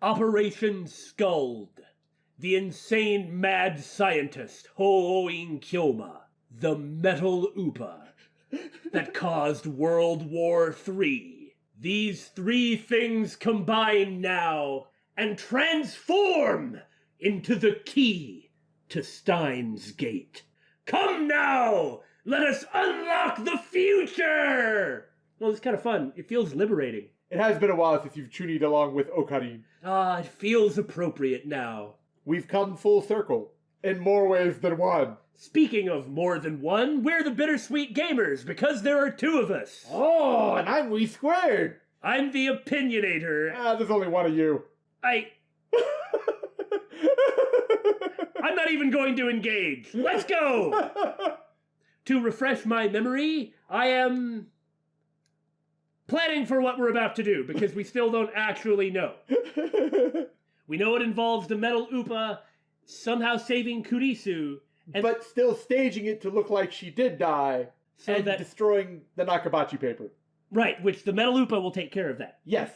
Operation Skuld. The insane mad scientist Ho-Oing Kyoma. The Metal Upa that caused World War III. These three things combine now and transform into the key to Steins Gate. Come now! Let us unlock the future! Well, it's kind of fun. It feels liberating. It has been a while since you've journeyed along with Okarin. It feels appropriate now. We've come full circle, in more ways than one. Speaking of more than one, we're the Bittersweet Gamers, because there are two of us. Oh, and I'm We Squared. I'm the Opinionator. There's only one of you. I'm not even going to engage. Let's go! To refresh my memory, I am planning for what we're about to do, because we still don't actually know. We know it involves the Metal Upa somehow saving Kurisu, but still staging it to look like she did die, so and destroying the Nakabachi paper. Right, which the Metal Upa will take care of that. Yes.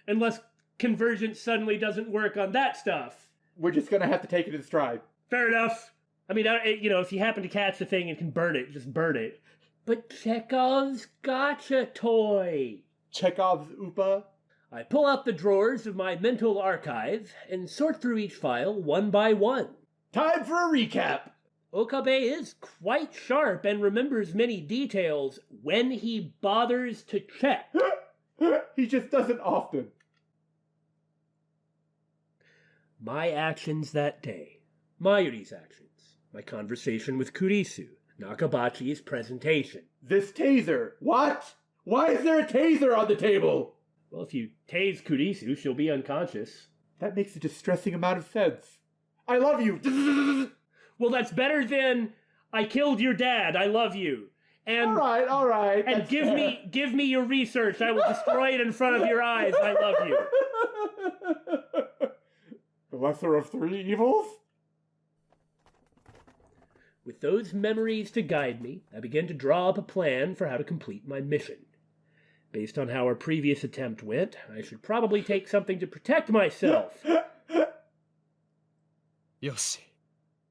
Unless convergence suddenly doesn't work on that stuff. We're just gonna have to take it in stride. Fair enough. I mean, if you happen to catch the thing and can burn it, just burn it. But Chekhov's gotcha toy. Chekhov's Upa? I pull out the drawers of my mental archive and sort through each file one by one. Time for a recap. Okabe is quite sharp and remembers many details when he bothers to check. He just doesn't often. My actions that day. Mayuri's actions. My conversation with Kurisu. Nakabachi's presentation. This taser. What? Why is there a taser on the table? Well, if you tase Kurisu, she'll be unconscious. That makes a distressing amount of sense. I love you. Well, that's better than I killed your dad. I love you. And all right. And give me your research. I will destroy it in front of your eyes. I love you. The lesser of three evils? With those memories to guide me, I begin to draw up a plan for how to complete my mission. Based on how our previous attempt went, I should probably take something to protect myself. Yoshi.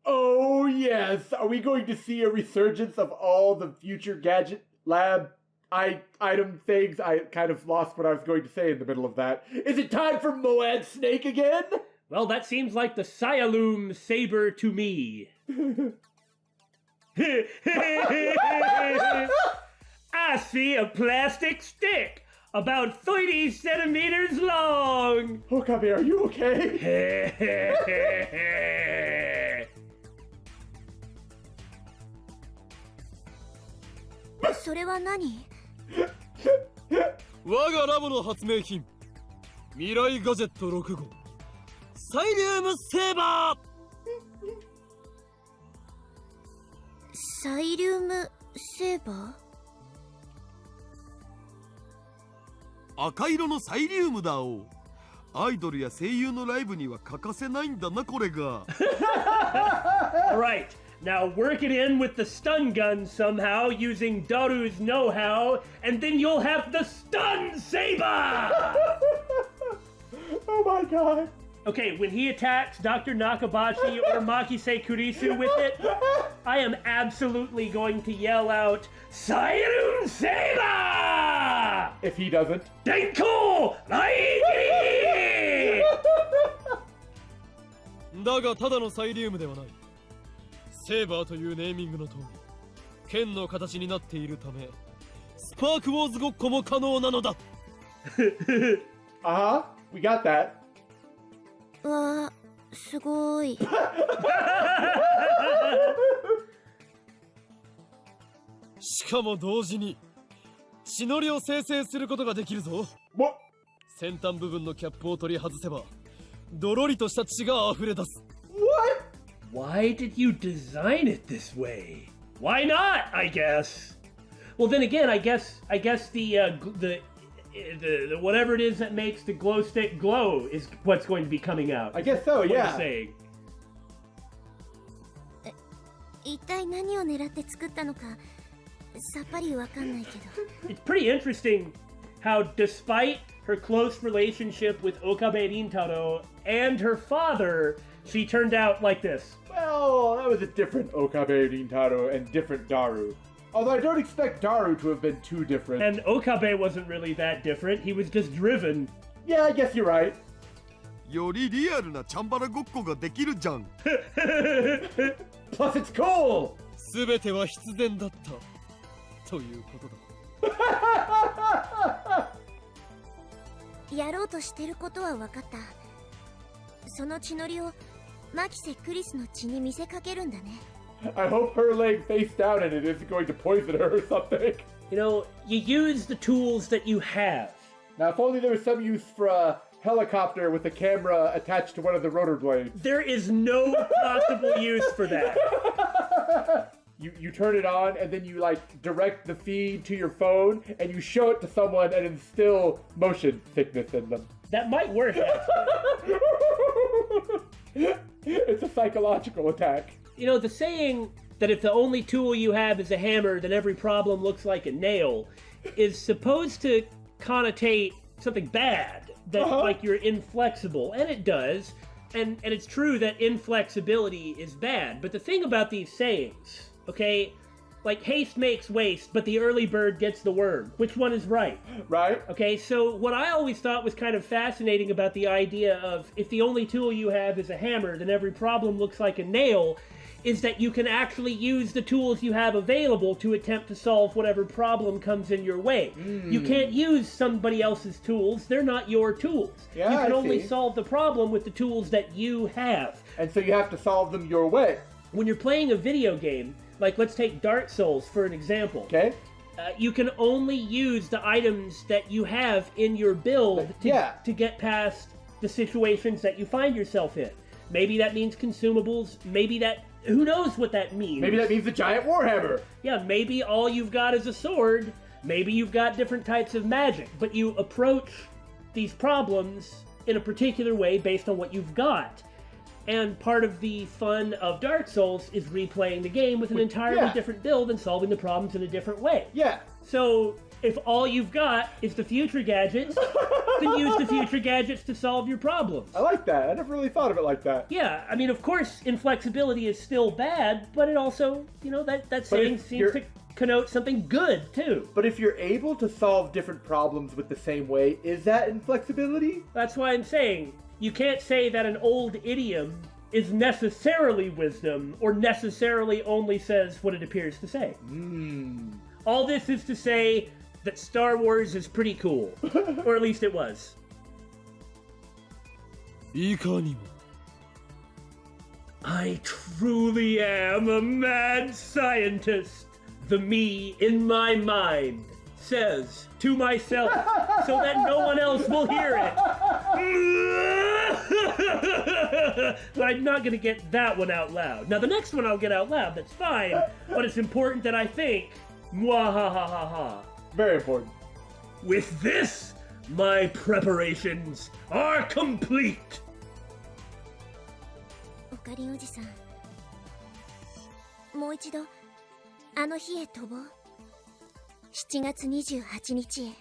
Oh, yes. Are we going to see a resurgence of all the future gadget lab item things? I kind of lost what I was going to say in the middle of that. Is it time for Moad Snake again? Well, that seems like the Sialoom saber to me. I see a plastic stick about 30 centimeters long. Okabe, are you okay? それは何？我がラボの発明品、未来ガジェット6号、サイリウムセーバー。サイリウムセーバー？赤色のサイリウムだお。アイドルや声優のライブには欠かせないんだなこれが。Right. Now work it in with the stun gun somehow using Daru's know-how, and then you'll have the stun saber! Oh my god. Okay, when he attacks Dr. Nakabashi or Makise Kurisu with it, I am absolutely going to yell out, Siren Saber! If he doesn't. Denko Raigiri! だがただのサイリウムではない。セーバーというネーミングの通り、剣の形になっているため、スパークウォーズごっこも可能なのだ。We got that. わあ、すごい。しかも同時に血のりを生成することができるぞ。先端部分のキャップを取り外せば、ドロリとした血が溢れ出す。What? Why did you design it this way? Why not? I guess. Well, then again, I guess the whatever it is that makes the glow stick glow is what's going to be coming out. I guess so. Yeah. What you're saying. 一体何を狙って作ったのかさっぱりわかんないけど。It's pretty interesting how, despite her close relationship with Okabe Rintaro and her father, she turned out like this. Well, that was a different Okabe Rintaro and different Daru. Although I don't expect Daru to have been too different. And Okabe wasn't really that different. He was just driven. Yeah, I guess you're right. よりリアルなチャンバラごっこができるじゃん。 Plus it's cool! すべては必然だったということだ。やろうとしてることは分かった。その血のりをマキセ・クリスの血に見せかけるんだね。I hope her laying face down in it isn't going to poison her or something. You know, you use the tools that you have. Now, if only there was some use for a helicopter with a camera attached to one of the rotor blades. There is no possible use for that. You turn it on and then you like direct the feed to your phone and you show it to someone and instill motion sickness in them. That might work, actually. It's a psychological attack. You know, the saying that if the only tool you have is a hammer, then every problem looks like a nail, is supposed to connotate something bad, that like you're inflexible, and it does, and it's true that inflexibility is bad, but the thing about these sayings, okay, like haste makes waste, but the early bird gets the worm. Which one is right? Right? Okay, so what I always thought was kind of fascinating about the idea of if the only tool you have is a hammer, then every problem looks like a nail, is that you can actually use the tools you have available to attempt to solve whatever problem comes in your way. You can't use somebody else's tools. They're not your tools. Yeah, you can I only see. solve the problem with the tools that you have. And so you have to solve them your way. When you're playing a video game, like let's take Dark Souls for an example. Okay? You can only use the items that you have in your build to get past the situations that you find yourself in. Maybe that means consumables, maybe that... Who knows what that means? Maybe that means the giant warhammer. Yeah, maybe all you've got is a sword. Maybe you've got different types of magic. But you approach these problems in a particular way based on what you've got. And part of the fun of Dark Souls is replaying the game with an entirely different build and solving the problems in a different way. Yeah. So, if all you've got is the future gadgets, then use the future gadgets to solve your problems. I like that. I never really thought of it like that. Yeah, I mean, of course, inflexibility is still bad, but it also, you know, that saying seems to connote something good, too. But if you're able to solve different problems with the same way, is that inflexibility? That's why I'm saying, you can't say that an old idiom is necessarily wisdom, or necessarily only says what it appears to say. All this is to say that Star Wars is pretty cool. Or at least it was. いかにも I truly am a mad scientist. The me in my mind says to myself so that no one else will hear it. But I'm not gonna get that one out loud. Now the next one I'll get out loud, that's fine, but it's important that I think. Mwahahaha. Very important. With this, my preparations are complete. オカリンおじさん、もう一度あの日へ飛ぼう。7月28日へ。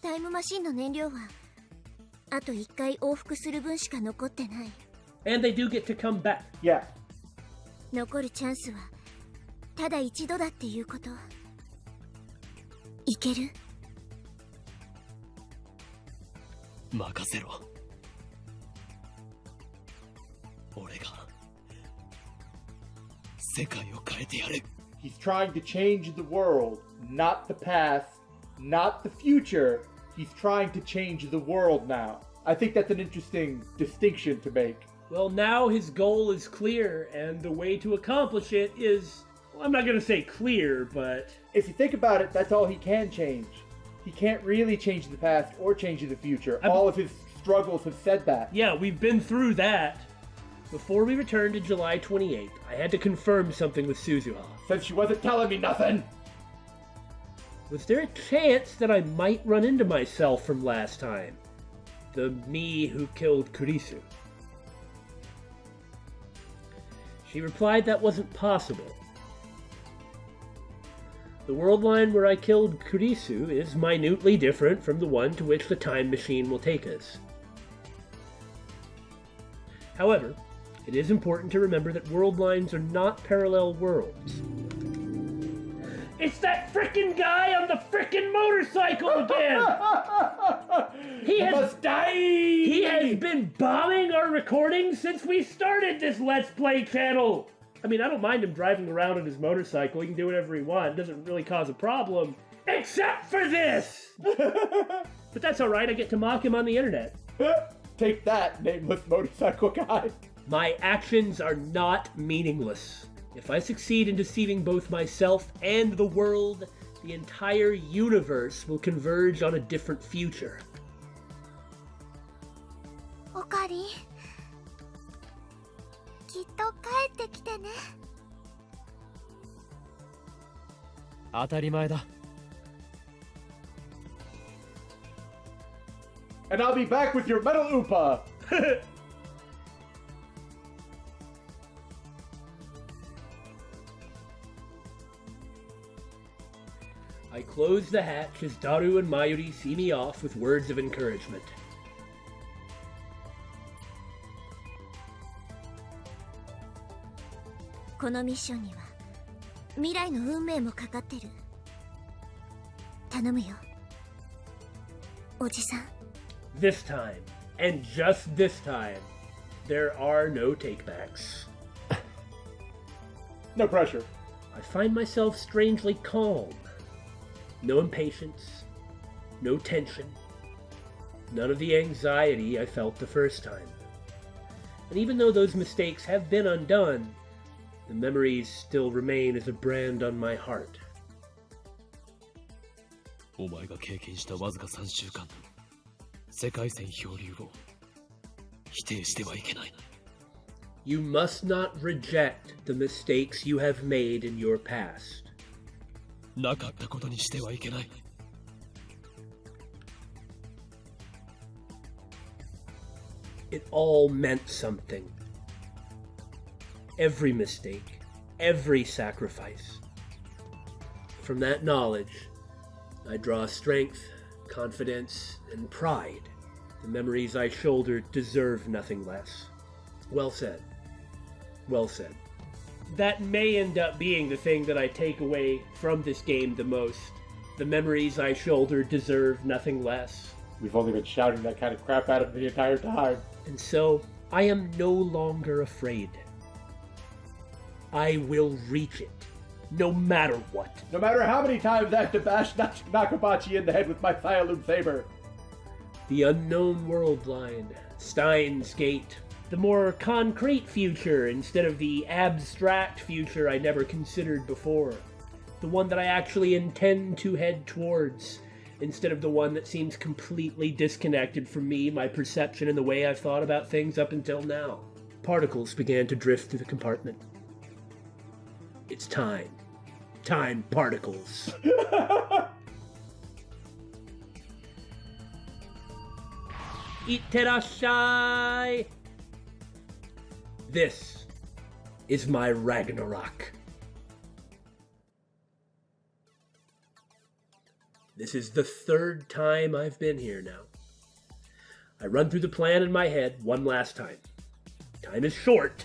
タイムマシンの燃料はあと1回往復する分しか残ってない。 And they do get to come back. Yeah. 残るチャンスはただ一度だっていうこと。いける？任せろ。俺が世界を変えてやる。 He's trying to change the world, not the past, not the future. He's trying to change the world now. I think that's an interesting distinction to make. Well, now his goal is clear, and the way to accomplish it is, well, I'm not going to say clear, but... If you think about it, that's all he can change. He can't really change the past or change the future. All of his struggles have said that. Yeah, we've been through that. Before we returned to July 28th, I had to confirm something with Suzuha. Said she wasn't telling me nothing. Was there a chance that I might run into myself from last time? The me who killed Kurisu? She replied that wasn't possible. The world line where I killed Kurisu is minutely different from the one to which the time machine will take us. However, it is important to remember that world lines are not parallel worlds. It's that frickin' guy on the frickin' motorcycle again! He has been bombing our recordings since we started this Let's Play channel! I mean, I don't mind him driving around on his motorcycle. He can do whatever he wants. It doesn't really cause a problem. Except for this! But that's alright, I get to mock him on the internet. Take that, nameless motorcycle guy. My actions are not meaningless. If I succeed in deceiving both myself and the world, the entire universe will converge on a different future. Okari, きっと帰ってきてね。当たり前だ。And I'll be back with your metal Oopa! I close the hatch as Daru and Mayuri see me off with words of encouragement. このミッションには未来の運命もかかってる。頼むよ、おじさん。This time, and just this time, there are no takebacks. No pressure. I find myself strangely calm. No impatience, no tension, none of the anxiety I felt the first time. And even though those mistakes have been undone, the memories still remain as a brand on my heart. お前が経験したわずか3週間、世界線漂流を否定してはいけない。You must not reject the mistakes you have made in your past. なかったことにしてはいけない。It all meant something. Every mistake, every sacrifice. From that knowledge, I draw strength, confidence, and pride. The memories I shoulder deserve nothing less. Well said. Well said. That may end up being the thing that I take away from this game the most. The memories I shoulder deserve nothing less. We've only been shouting that kind of crap at him the entire time. And so, I am no longer afraid. I will reach it, no matter what. No matter how many times I have to bash Nakabachi in the head with my Thialoom saber. The unknown world line, Steins Gate, the more concrete future instead of the abstract future I never considered before. The one that I actually intend to head towards, instead of the one that seems completely disconnected from me, my perception, and the way I've thought about things up until now. Particles began to drift through the compartment. It's time. Time particles. Itterashai! This is my Ragnarok. This is the third time I've been here now. I run through the plan in my head one last time. Time is short.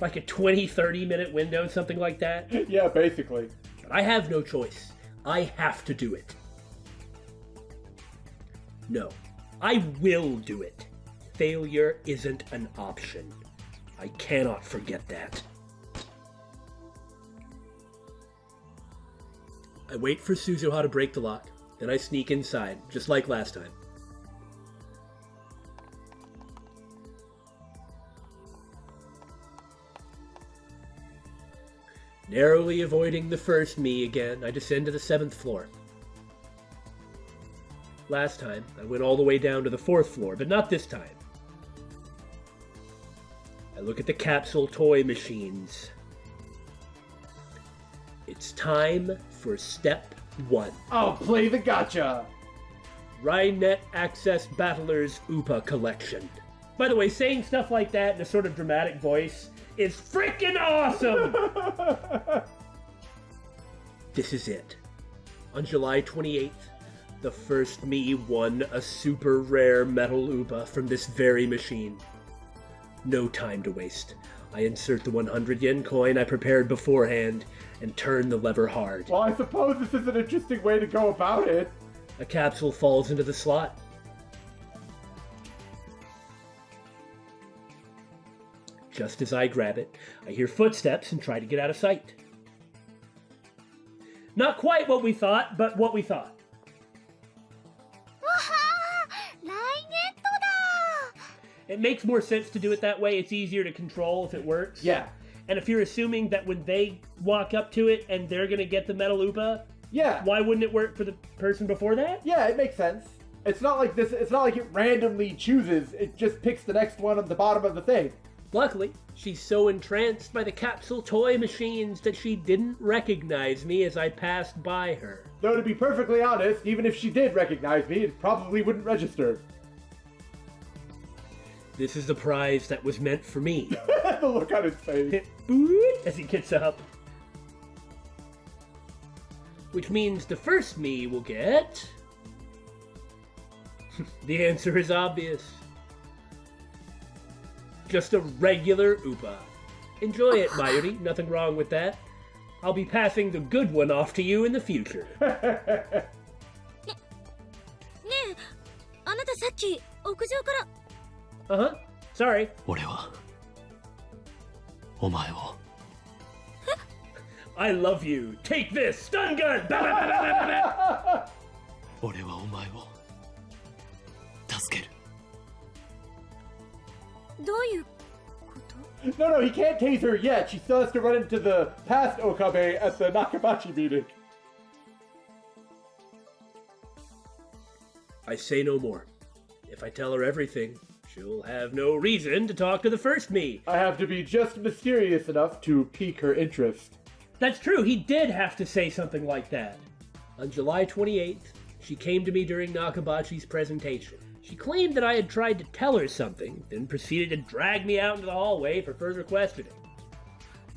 Like a 20-30 minute window, something like that. Yeah, basically. But I have no choice. I have to do it. No, I will do it. Failure isn't an option. I cannot forget that. I wait for Suzuha to break the lock, then I sneak inside, just like last time. Narrowly avoiding the first me again, I descend to the 7th floor. Last time, I went all the way down to the 4th floor, but not this time. I look at the capsule toy machines. It's time for step 1. I'll play the gotcha! Rhinet Access Battlers Upa Collection. By the way, saying stuff like that in a sort of dramatic voice is freaking awesome! This is it. On July 28th, the first me won a super rare metal Upa from this very machine. No time to waste. I insert the 100 yen coin I prepared beforehand and turn the lever hard. Well, I suppose this is an interesting way to go about it. A capsule falls into the slot. Just as I grab it, I hear footsteps and try to get out of sight. Not quite what we thought, but what we thought. It makes more sense to do it that way. It's easier to control if it works. Yeah. And if you're assuming that when they walk up to it and they're going to get the metal Upa, yeah, why wouldn't it work for the person before that? Yeah, it makes sense. It's not like this. It's not like it randomly chooses. It just picks the next one at the bottom of the thing. Luckily, she's so entranced by the capsule toy machines that she didn't recognize me as I passed by her. Though to be perfectly honest, even if she did recognize me, it probably wouldn't register. This is the prize that was meant for me. The look on his face. As he gets up. Which means the first me will get... The answer is obvious. Just a regular Upa. Enjoy it, Mayuri. Nothing wrong with that. I'll be passing the good one off to you in the future. ねえ、あなたさっき屋上から。Uh-huh. Sorry. 俺はお前を I love you. Take this. Stun gun. Ba, ba, ba, ba, ba, ba. 俺はお前を助ける どういうこと？ No, he can't tase her yet. She still has to run into the past Okabe at the Nakabachi meeting. I say no more. If I tell her everything, she'll have no reason to talk to the first me. I have to be just mysterious enough to pique her interest. That's true. He did have to say something like that. On July 28th, she came to me during Nakabachi's presentation. She claimed that I had tried to tell her something, then proceeded to drag me out into the hallway for further questioning.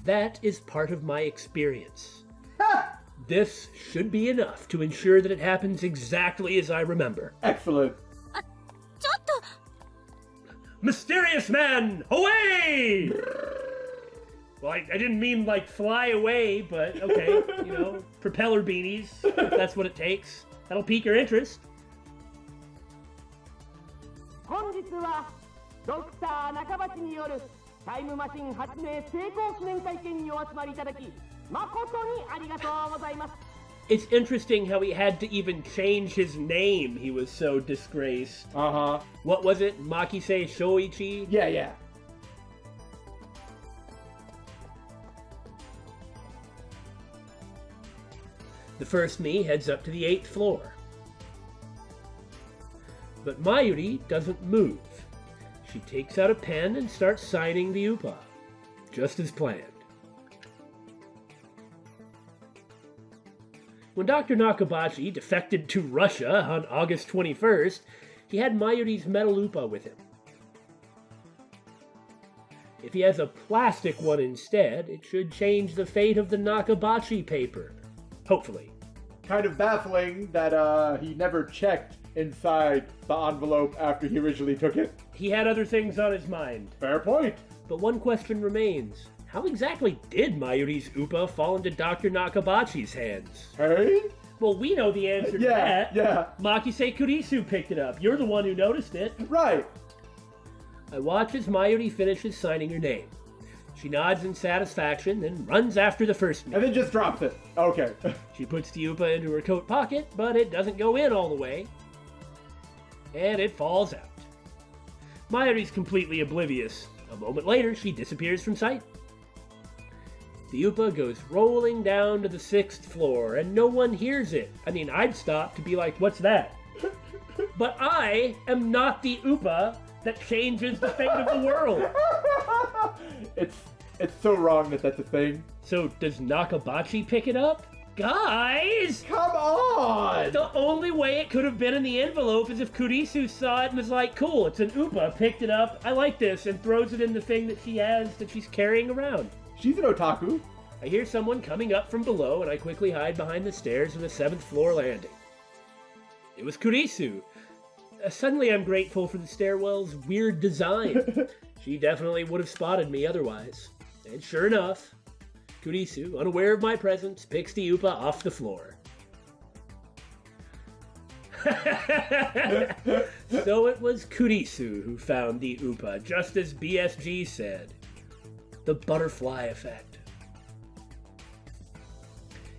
That is part of my experience. This should be enough to ensure that it happens exactly as I remember. Excellent. ちょっと。 Mysterious man, away! Well, I didn't mean like fly away, but okay, you know, propeller beanies, if that's what it takes. That'll pique your interest. 本日はドクター中鉢によるタイムマシン発明成功記念会見にお集まりいただき誠にありがとうございます。 It's interesting how he had to even change his name. He was so disgraced. Uh-huh. What was it? Makise Shoichi? Yeah. The first me heads up to the 8th floor. But Mayuri doesn't move. She takes out a pen and starts signing the Upa, just as planned. When Dr. Nakabachi defected to Russia on August 21st, he had Mayuri's metal Upa with him. If he has a plastic one instead, it should change the fate of the Nakabachi paper. Hopefully. Kind of baffling that he never checked inside the envelope after he originally took it. He had other things on his mind. Fair point. But one question remains. How exactly did Mayuri's Upa fall into Dr. Nakabachi's hands? Hey? Well, we know the answer to that. Yeah. Makise Kurisu picked it up. You're the one who noticed it. Right. I watch as Mayuri finishes signing her name. She nods in satisfaction, then runs after the first me. And then just drops it. Okay. She puts the Upa into her coat pocket, but it doesn't go in all the way. And it falls out. Mayuri's completely oblivious. A moment later, she disappears from sight. The Upa goes rolling down to the 6th floor, and no one hears it. I mean, I'd stop to be like, what's that? But I am not the Upa that changes the fate of the world. It's so wrong that that's a thing. So does Nakabachi pick it up? Guys! Come on! The only way it could have been in the envelope is if Kurisu saw it and was like, cool, it's an Upa, picked it up, I like this, and throws it in the thing that she has that she's carrying around. She's an otaku, I hear someone coming up from below, and I quickly hide behind the stairs on the 7th floor landing. It was Kurisu. Suddenly I'm grateful for the stairwell's weird design. She definitely would have spotted me otherwise. And sure enough, Kurisu, unaware of my presence, picks the Upa off the floor. So it was Kurisu who found the Upa, just as BSG said. The butterfly effect.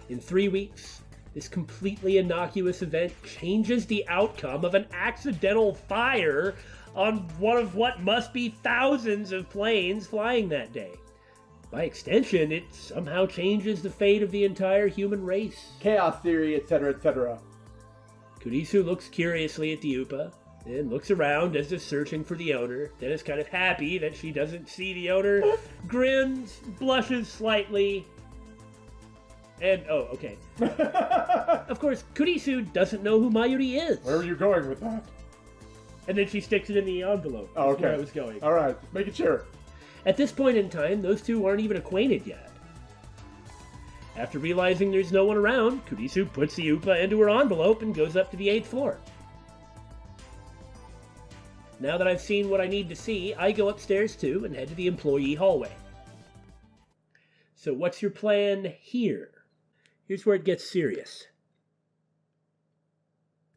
In 3 weeks, this completely innocuous event changes the outcome of an accidental fire on one of what must be thousands of planes flying that day. By extension, it somehow changes the fate of the entire human race. Chaos theory, etc., etc. Kurisu looks curiously at the Upa, then looks around as if searching for the owner, then is kind of happy that she doesn't see the owner, grins, blushes slightly, and, oh, okay. Of course, Kurisu doesn't know who Mayuri is. Where were you going with that? And then she sticks it in the envelope. Oh, That's okay. where I was going. All right, just making sure. At this point in time, those two aren't even acquainted yet. After realizing there's no one around, Kurisu puts the Upa into her envelope and goes up to the 8th floor. Now that I've seen what I need to see, I go upstairs too and head to the employee hallway. So what's your plan here? Here's where it gets serious.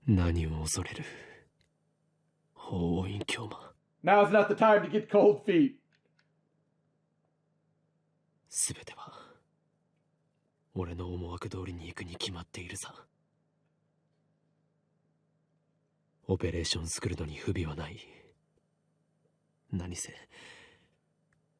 何を恐れる法院教魔 Now's not the time to get cold feet. すべては俺の思惑通りに行くに決まっているさ。オペレーションするのに不備はない。何せ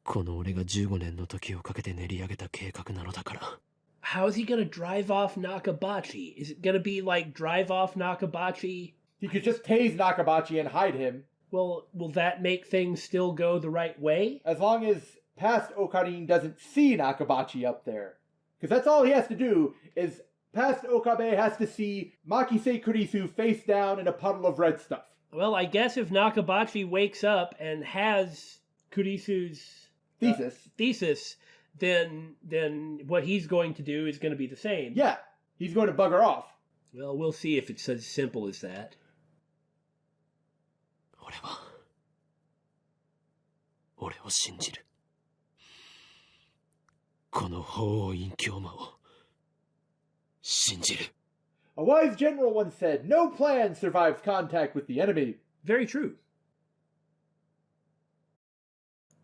この俺が15年の時をかけて練り上げた計画なのだから。How is he gonna drive off Nakabachi? Is it gonna be like drive off Nakabachi? He could just tase Nakabachi and hide him. Well, will that make things still go the right way? As long as past Okarin doesn't see Nakabachi up there. Because that's all he has to do, is past Okabe has to see Makise Kurisu face down in a puddle of red stuff. Well, I guess if Nakabachi wakes up and has Kurisu's thesis, then what he's going to do is going to be the same. Yeah, he's going to bugger off. Well, we'll see if it's as simple as that. 俺を信じる。この法院教魔を信じる。A wise general once said, "No plan survives contact with the enemy." Very true.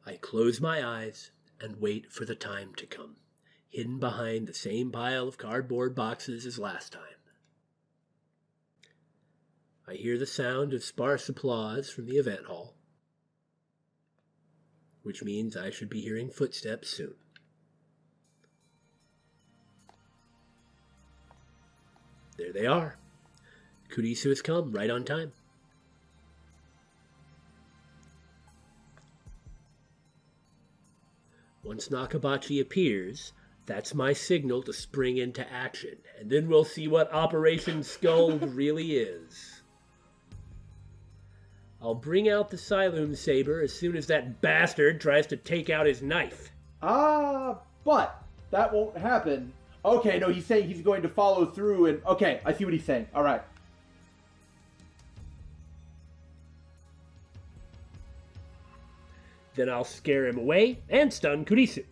I close my eyes and wait for the time to come, hidden behind the same pile of cardboard boxes as last time. I hear the sound of sparse applause from the event hall, which means I should be hearing footsteps soon. There they are. Kurisu has come right on time. Once Nakabachi appears, that's my signal to spring into action, and then we'll see what Operation Scold really is. I'll bring out the Siloom Saber as soon as that bastard tries to take out his knife. But that won't happen. Okay, no, he's saying he's going to follow through and... Okay, I see what he's saying. All right. Then I'll scare him away and stun Kurisu.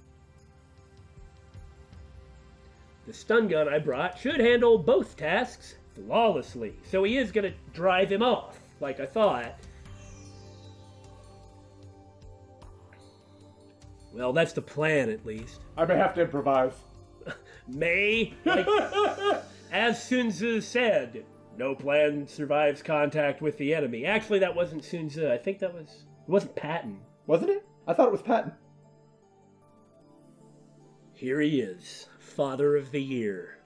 The stun gun I brought should handle both tasks flawlessly, so he is going to drive him off, like I thought. Well, that's the plan, at least. I may have to improvise. Like, as Sun Tzu said, no plan survives contact with the enemy. Actually, that wasn't Sun Tzu. I think it wasn't Patton. Wasn't it? I thought it was Patton. Here he is, Father of the Year.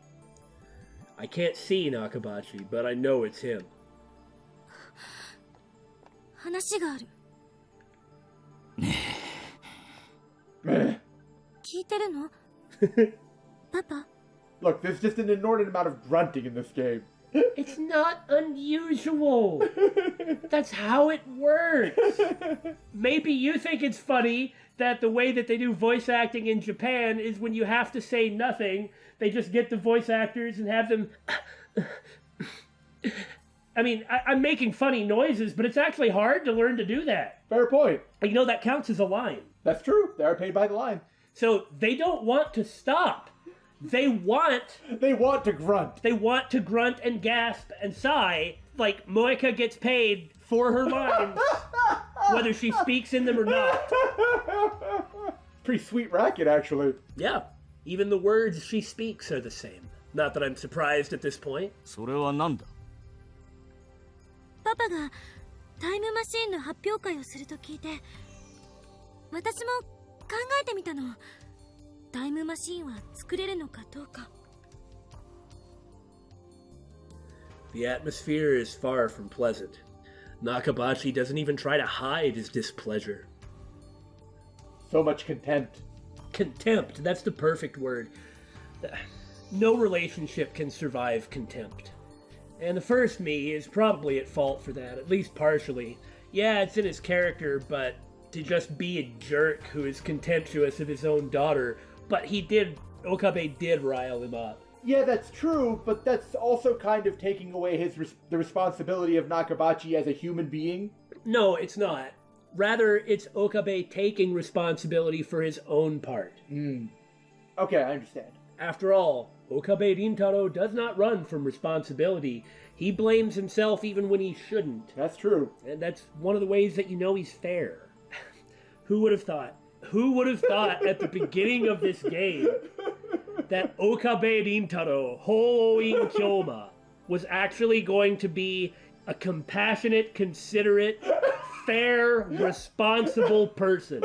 I can't see Nakabachi, but I know it's him. 話がある。聞いてるの？パパ？ Look, there's just an inordinate amount of grunting in this game. It's not unusual. That's how it works. Maybe you think it's funny that the way that they do voice acting in Japan is when you have to say nothing, they just get the voice actors and have them... I mean, I'm making funny noises, but it's actually hard to learn to do that. Fair point. You know, that counts as a line. That's true. They are paid by the line. So they don't want to stop. They want to grunt. They want to grunt and gasp and sigh like Moeka gets paid for her lines, whether she speaks in them or not. Pretty sweet racket, actually. Yeah, even the words she speaks are the same. Not that I'm surprised at this point. それは何だパパがタイムマシーンの発表会をすると聞いて、私も考えてみたの。タイムマシーンは作れるのかどうか。The atmosphere is far from pleasant. Nakabachi doesn't even try to hide his displeasure. So much contempt. Contempt, that's the perfect word. No relationship can survive contempt. And the first me is probably at fault for that, at least partially. Yeah, it's in his character, but to just be a jerk who is contemptuous of his own daughter, but Okabe did rile him up. Yeah, that's true, but that's also kind of taking away the responsibility of Nakabachi as a human being. No, it's not. Rather, it's Okabe taking responsibility for his own part. Okay, I understand. After all, Okabe Rintaro does not run from responsibility. He blames himself even when he shouldn't. That's true. And that's one of the ways that you know he's fair. Who would have thought? Who would have thought at the beginning of this game that Okabe Rintaro, Hoin Kyoma, was actually going to be a compassionate, considerate, fair, responsible person?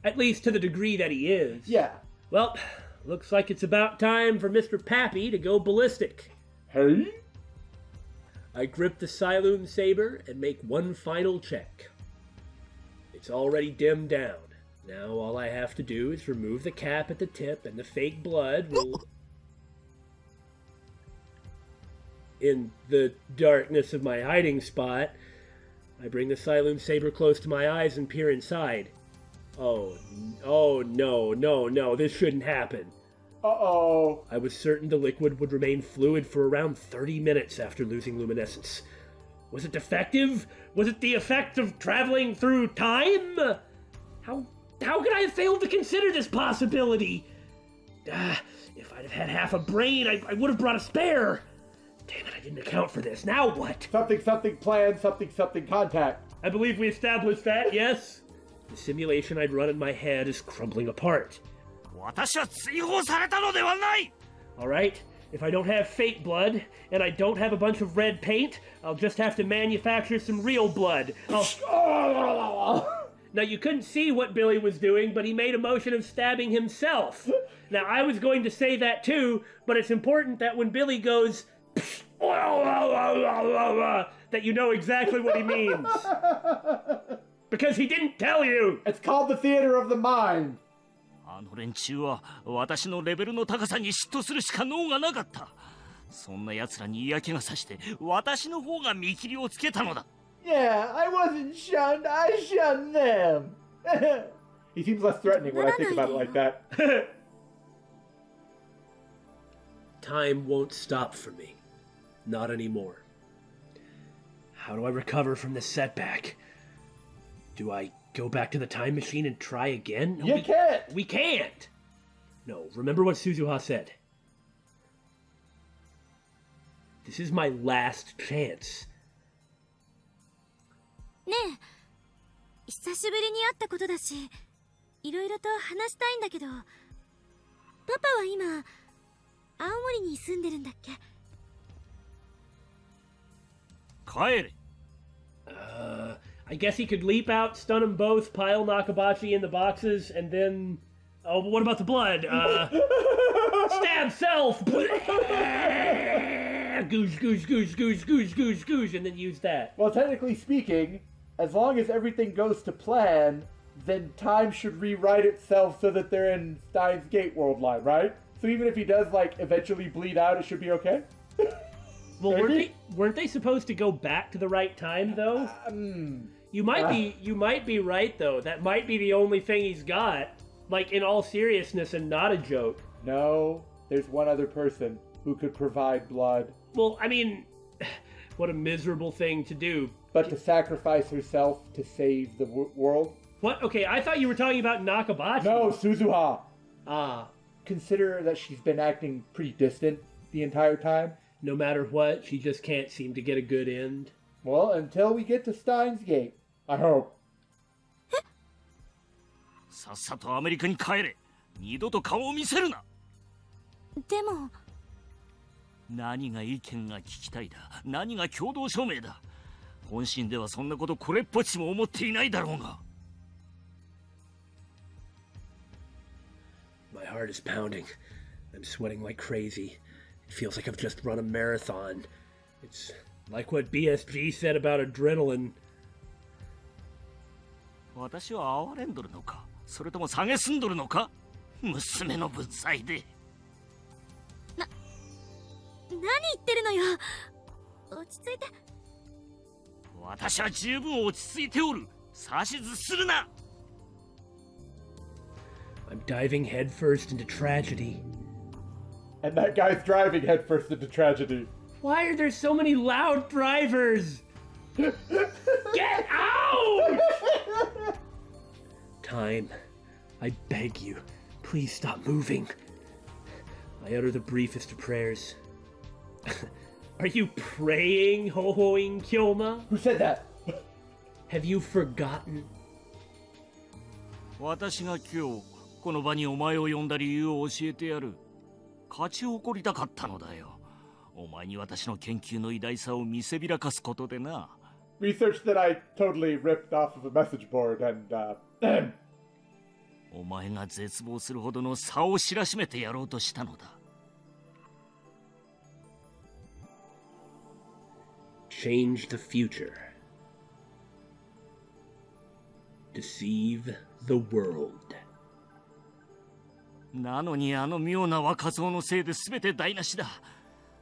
At least to the degree that he is. Yeah. Well, looks like it's about time for Mr. Pappy to go ballistic. Hey? I grip the Siloon saber and make one final check. It's already dimmed down. Now all I have to do is remove the cap at the tip and the fake blood will... In the darkness of my hiding spot, I bring the Siloon saber close to my eyes and peer inside. Oh no, this shouldn't happen. Uh-oh. I was certain the liquid would remain fluid for around 30 minutes after losing luminescence. Was it defective? Was it the effect of traveling through time? How could I have failed to consider this possibility? If I'd have had half a brain, I would have brought a spare. Damn it, I didn't account for this. Now what? Something plan, something contact. I believe we established that, yes? The simulation I'd run in my head is crumbling apart. 私は追放されたのではない Alright, if I don't have fake blood, and I don't have a bunch of red paint, I'll just have to manufacture some real blood. Now, you couldn't see what Billy was doing, but he made a motion of stabbing himself. Now, I was going to say that too, but it's important that when Billy goes... that you know exactly what he means. Because he didn't tell you! It's called the theater of the mind. あの連中は私のレベルの高さに嫉妬するしか能がなかった。そんな奴らに嫌気がさして私の方が見切りをつけたのだ。Yeah, I wasn't shunned. I shunned them. He seems less threatening when I think about it like that. Time won't stop for me. Not anymore. How do I recover from this setback? Do I go back to the time machine and try again? No, you can't! We can't! No, remember what Suzuha said. This is my last chance. ねえ、久しぶりに会ったことだし、いろいろと話したいんだけど、パパは今、青森に住んでるんだっけ? 帰れ。I guess he could leap out, stun them both, pile Nakabachi in the boxes, and then... Oh, but what about the blood? Stab self! Goosh, and then use that. Well, technically speaking, as long as everything goes to plan, then time should rewrite itself so that they're in Steins Gate world line, right? So even if he does, like, eventually bleed out, it should be okay? Well, weren't they supposed to go back to the right time though? You might be right though. That might be the only thing he's got. Like in all seriousness and not a joke. No, there's one other person who could provide blood. Well, I mean, what a miserable thing to do. But to sacrifice herself to save the world? What? Okay, I thought you were talking about Nakabashi. No, Suzuha. Ah. Consider that she's been acting pretty distant the entire time. No matter what, she just can't seem to get a good end. Well, until we get to Steins Gate, I hope. さっさとアメリカに帰れ。二度と顔を見せるな。でも何が意見が聞きたいだ。何が共同証明だ。本心ではそんなことこれっぽっちも思っていないだろうが。My heart is pounding. I'm sweating like crazy. It feels like I've just run a marathon. It's like what BSG said about adrenaline. 私は哀れんどるのか、それとも蔑んどるのか、娘の分際で。何言ってるのよ。落ち着いて。私は十分落ち着いておる。指図するな。I'm diving headfirst into tragedy. And that guy's driving headfirst into tragedy. Why are there so many loud drivers? Get out! Time, I beg you, please stop moving. I utter the briefest of prayers. Are you praying, Ho-Hoing Kyoma? Who said that? Have you forgotten? 私が今日この場にお前を呼んだ理由を教えてやる。勝ち誇りたかったのだよ。お前に私の研究の偉大さを見せびらかすことでな。Research that I totally ripped off of a message board and, お前が絶望するほどの差を知らしめてやろうとしたのだ。Change the future. Deceive the world. なのにあの妙な若造のせいで全て台無しだ。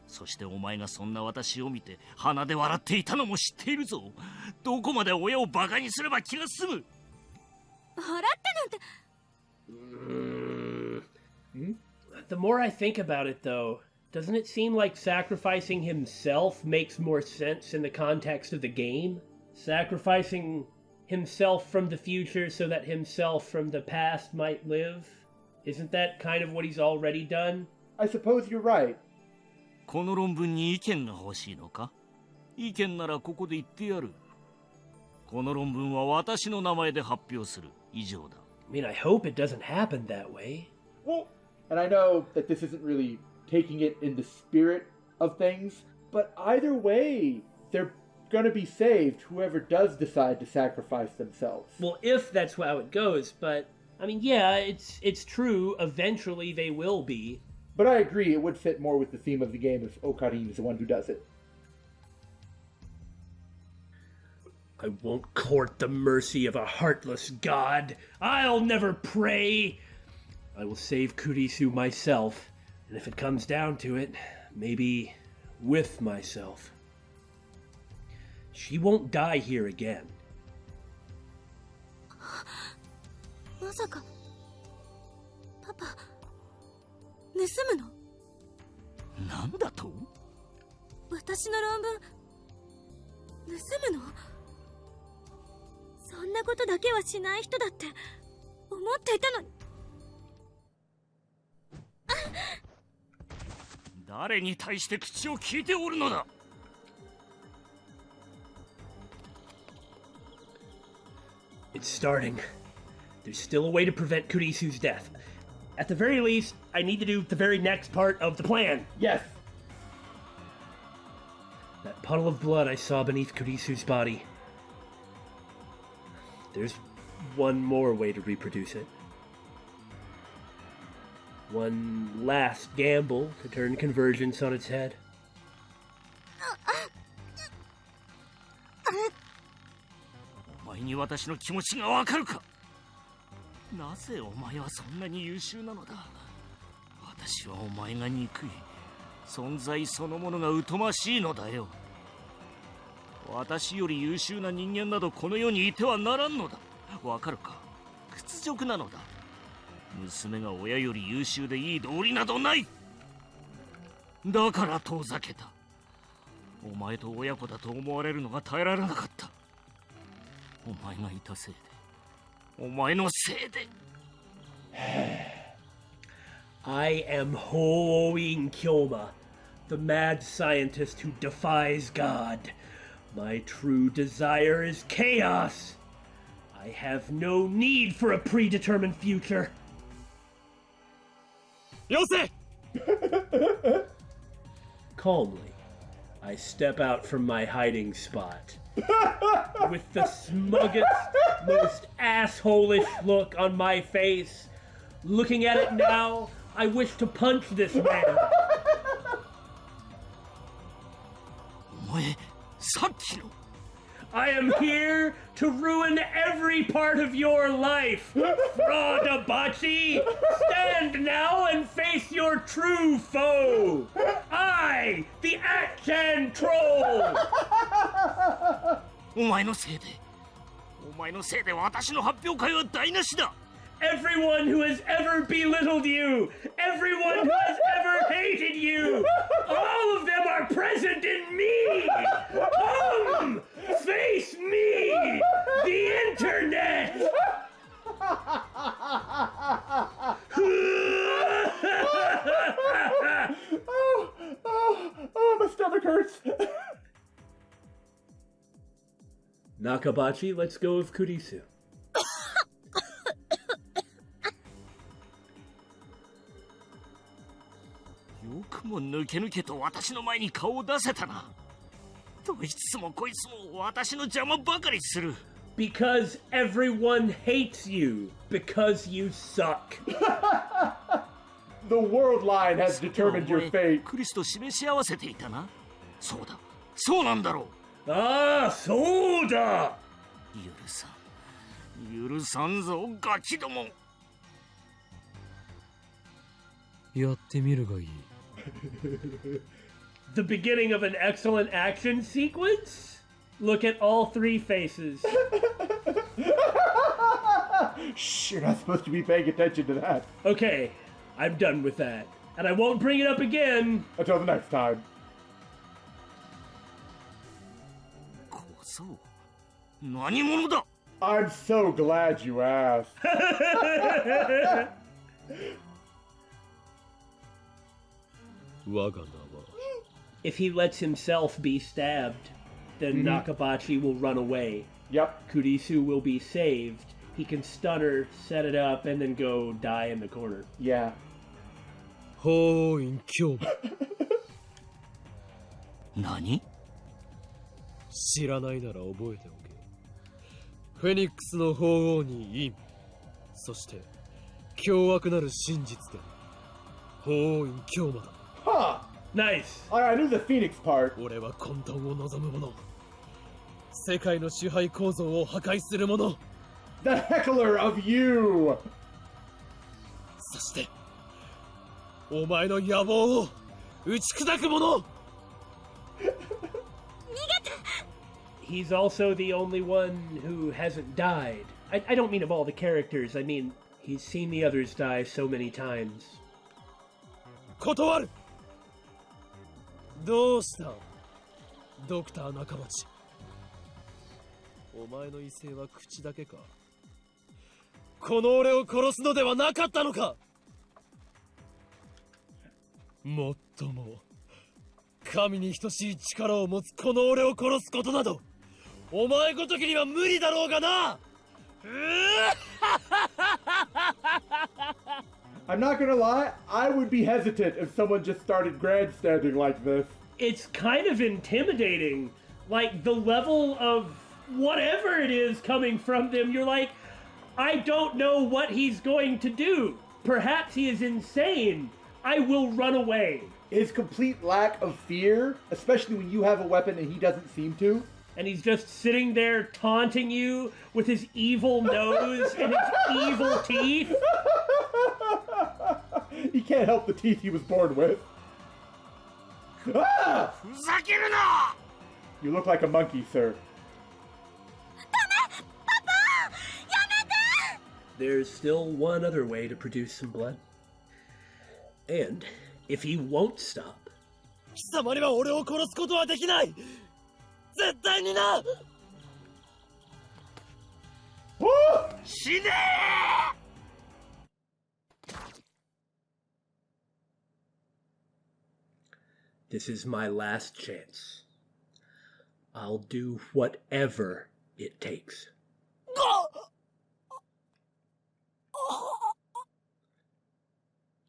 そしてお前がそんな私を見て鼻で笑っていたのも知っているぞ。どこまで親をバカにすれば気が済む。笑ってなんて。The more I think about it, though, doesn't it seem like sacrificing himself makes more sense in the context of the game? Sacrificing himself from the future so that himself from the past might live? Isn't that kind of what he's already done? I suppose you're right. この論文に意見が欲しいのか？意見ならここで言ってやる。この論文は私の名前で発表する。以上だ。I mean, I hope it doesn't happen that way. Well, and I know that this isn't really taking it in the spirit of things, but either way, they're gonna be saved, whoever does decide to sacrifice themselves. Well, if that's how it goes, but I mean, yeah, it's true. Eventually, they will be. But I agree, it would fit more with the theme of the game if Okarin is the one who does it. I won't court the mercy of a heartless god. I'll never pray. I will save Kurisu myself, and if it comes down to it, maybe with myself. She won't die here again. まさかパパ盗むの？なんだと？私の論文盗むの？そんなことだけはしない人だって思っていたのに。誰に対して口を聞いておるのだ。It's starting. There's still a way to prevent Kurisu's death. At the very least, I need to do the very next part of the plan. Yes! That puddle of blood I saw beneath Kurisu's body. There's one more way to reproduce it. One last gamble to turn convergence on its head. お前に私の気持ちがわかるか？なぜお前はそんなに優秀なのだ？私はお前が憎い。存在そのものが疎ましいのだよ。私より優秀な人間などこの世にいてはならんのだ。わかるか？屈辱なのだ。娘が親より優秀でいい道理などない。だから遠ざけた。お前と親子だと思われるのが耐えられなかった。お前がいたせいで、お前のせいで。I am Hoing Kyoma, the mad scientist who defies God. My true desire is chaos. I have no need for a predetermined future. よせ! Calmly, I step out from my hiding spot. With the smuggest, most assholish look on my face. Looking at it now, I wish to punch this man. お前、さっきの。I am here to ruin every part of your life. Fraudabachi, stand now and face your true foe. I, the Atchan Troll. お前のせいで私の発表会は台無しだ。Everyone who has ever belittled you, everyone who has ever hated you, all of them are present in me. Come, face me, the internet. Oh, my stomach hurts. Nakabachi, let's go with Kurisu. よくも抜け抜けと私の前に顔を出せたな。どいつもこいつも私の邪魔ばかりする。Because everyone hates you. Because you suck. The world line has determined your fate. クリスと示し合わせていたな。そうだ、そうなんだろう。ああ、そうだ。許さんぞ、ガキども。やってみるがいい。The beginning of an excellent action sequence? Look at all three faces. Shh, you're not supposed to be paying attention to that. Okay, I'm done with that. And I won't bring it up again. Until the next time. 小僧、何者だ。 I'm so glad you asked. If he lets himself be stabbed, then Nakabachi will run away. Yep. Kurisu will be saved. He can stun her, set it up, and then go die in the corner. Yeah. 法院教母。何？知らないなら覚えておけ。フェニックスの法王に陰、そして凶悪なる真実で法院教母だ。Huh. Nice. I knew the Phoenix part. 俺は混沌を望む者。世界の支配構造を破壊する者。The heckler of you. そして、お前の野望を打ち砕く者。He's also the only one who hasn't died. I don't mean of all the characters. I mean, he's seen the others die so many times. 断る。どうしたドクター中町。お前の威勢は口だけか。この俺を殺すのではなかったのか。もっとも神に等しい力を持つこの俺を殺すことなどお前ごときには無理だろうがな。I'm not gonna lie, I would be hesitant if someone just started grandstanding like this. It's kind of intimidating. Like, the level of whatever it is coming from them, you're like, I don't know what he's going to do. Perhaps he is insane. I will run away. His complete lack of fear, especially when you have a weapon and he doesn't seem to. And he's just sitting there taunting you with his evil nose and his evil teeth. He can't help the teeth he was born with. Ah! ふざけるな You look like a monkey, sir. There's still one other way to produce some blood. And if he won't stop, 貴様には俺を殺すことはできない絶対にな Woo! 死ね this is my last chance. I'll do whatever it takes.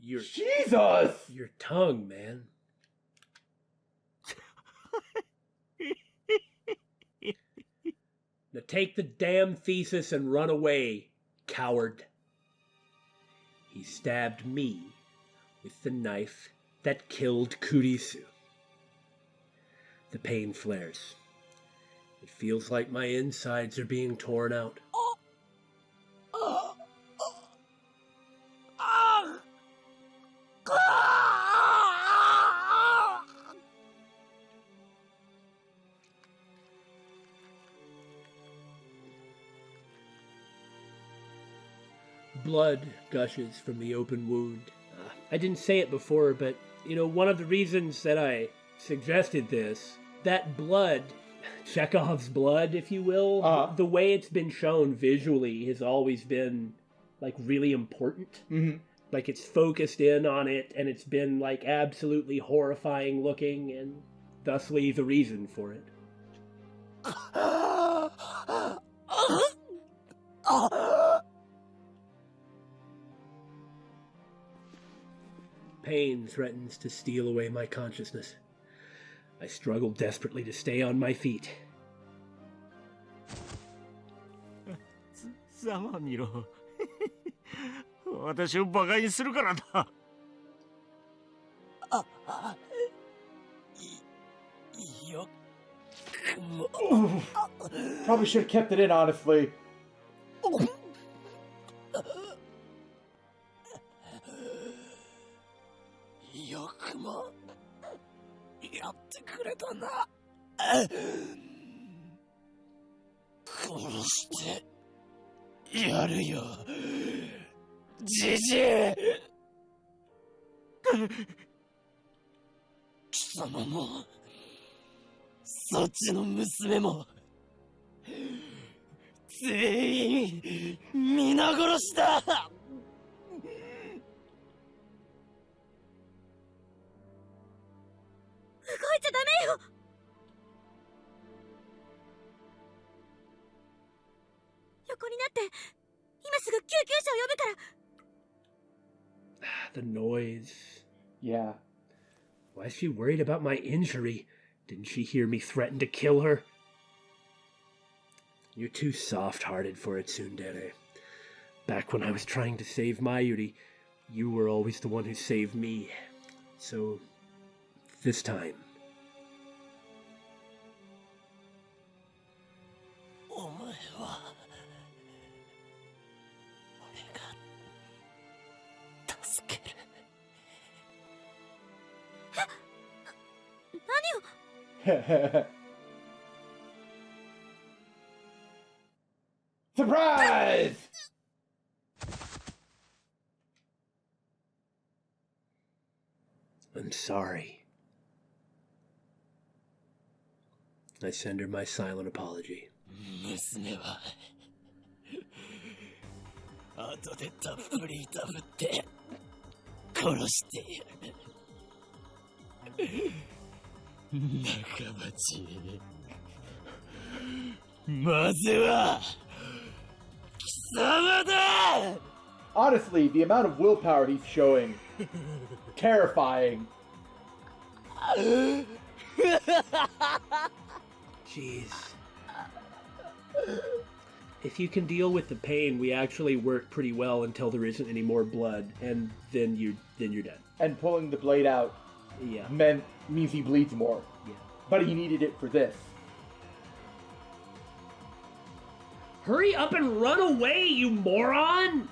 Your Jesus! Your tongue, man. Now take the damn thesis and run away, coward. He stabbed me with the knife that killed Kurisu. The pain flares. It feels like my insides are being torn out. Blood gushes from the open wound. I didn't say it before, but, one of the reasons that I suggested this, that blood, Chekhov's blood, if you will, the way it's been shown visually has always been, really important. Mm-hmm. It's focused in on it, and it's been, absolutely horrifying looking, and thusly the reason for it. Pain threatens to steal away my consciousness. I struggle desperately to stay on my feet. ざまみろ私をバカにするからだ Probably should have kept it in, honestly. The noise. Yeah. Why is she worried about my injury? Didn't she hear me threaten to kill her? You're too soft-hearted for it, Tsundere. Back when I was trying to save Mayuri, you were always the one who saved me. So, this time... Surprise! I'm sorry. I send her my silent apology. 娘は後でたっぷり食べて殺してやる仲間ちまずは貴様だ Honestly, the amount of willpower he's showing, terrifying. Jeez. If you can deal with the pain, we actually work pretty well until there isn't any more blood, and then you're dead. And pulling the blade out means he bleeds more. Yeah. But he needed it for this. Hurry up and run away, you moron!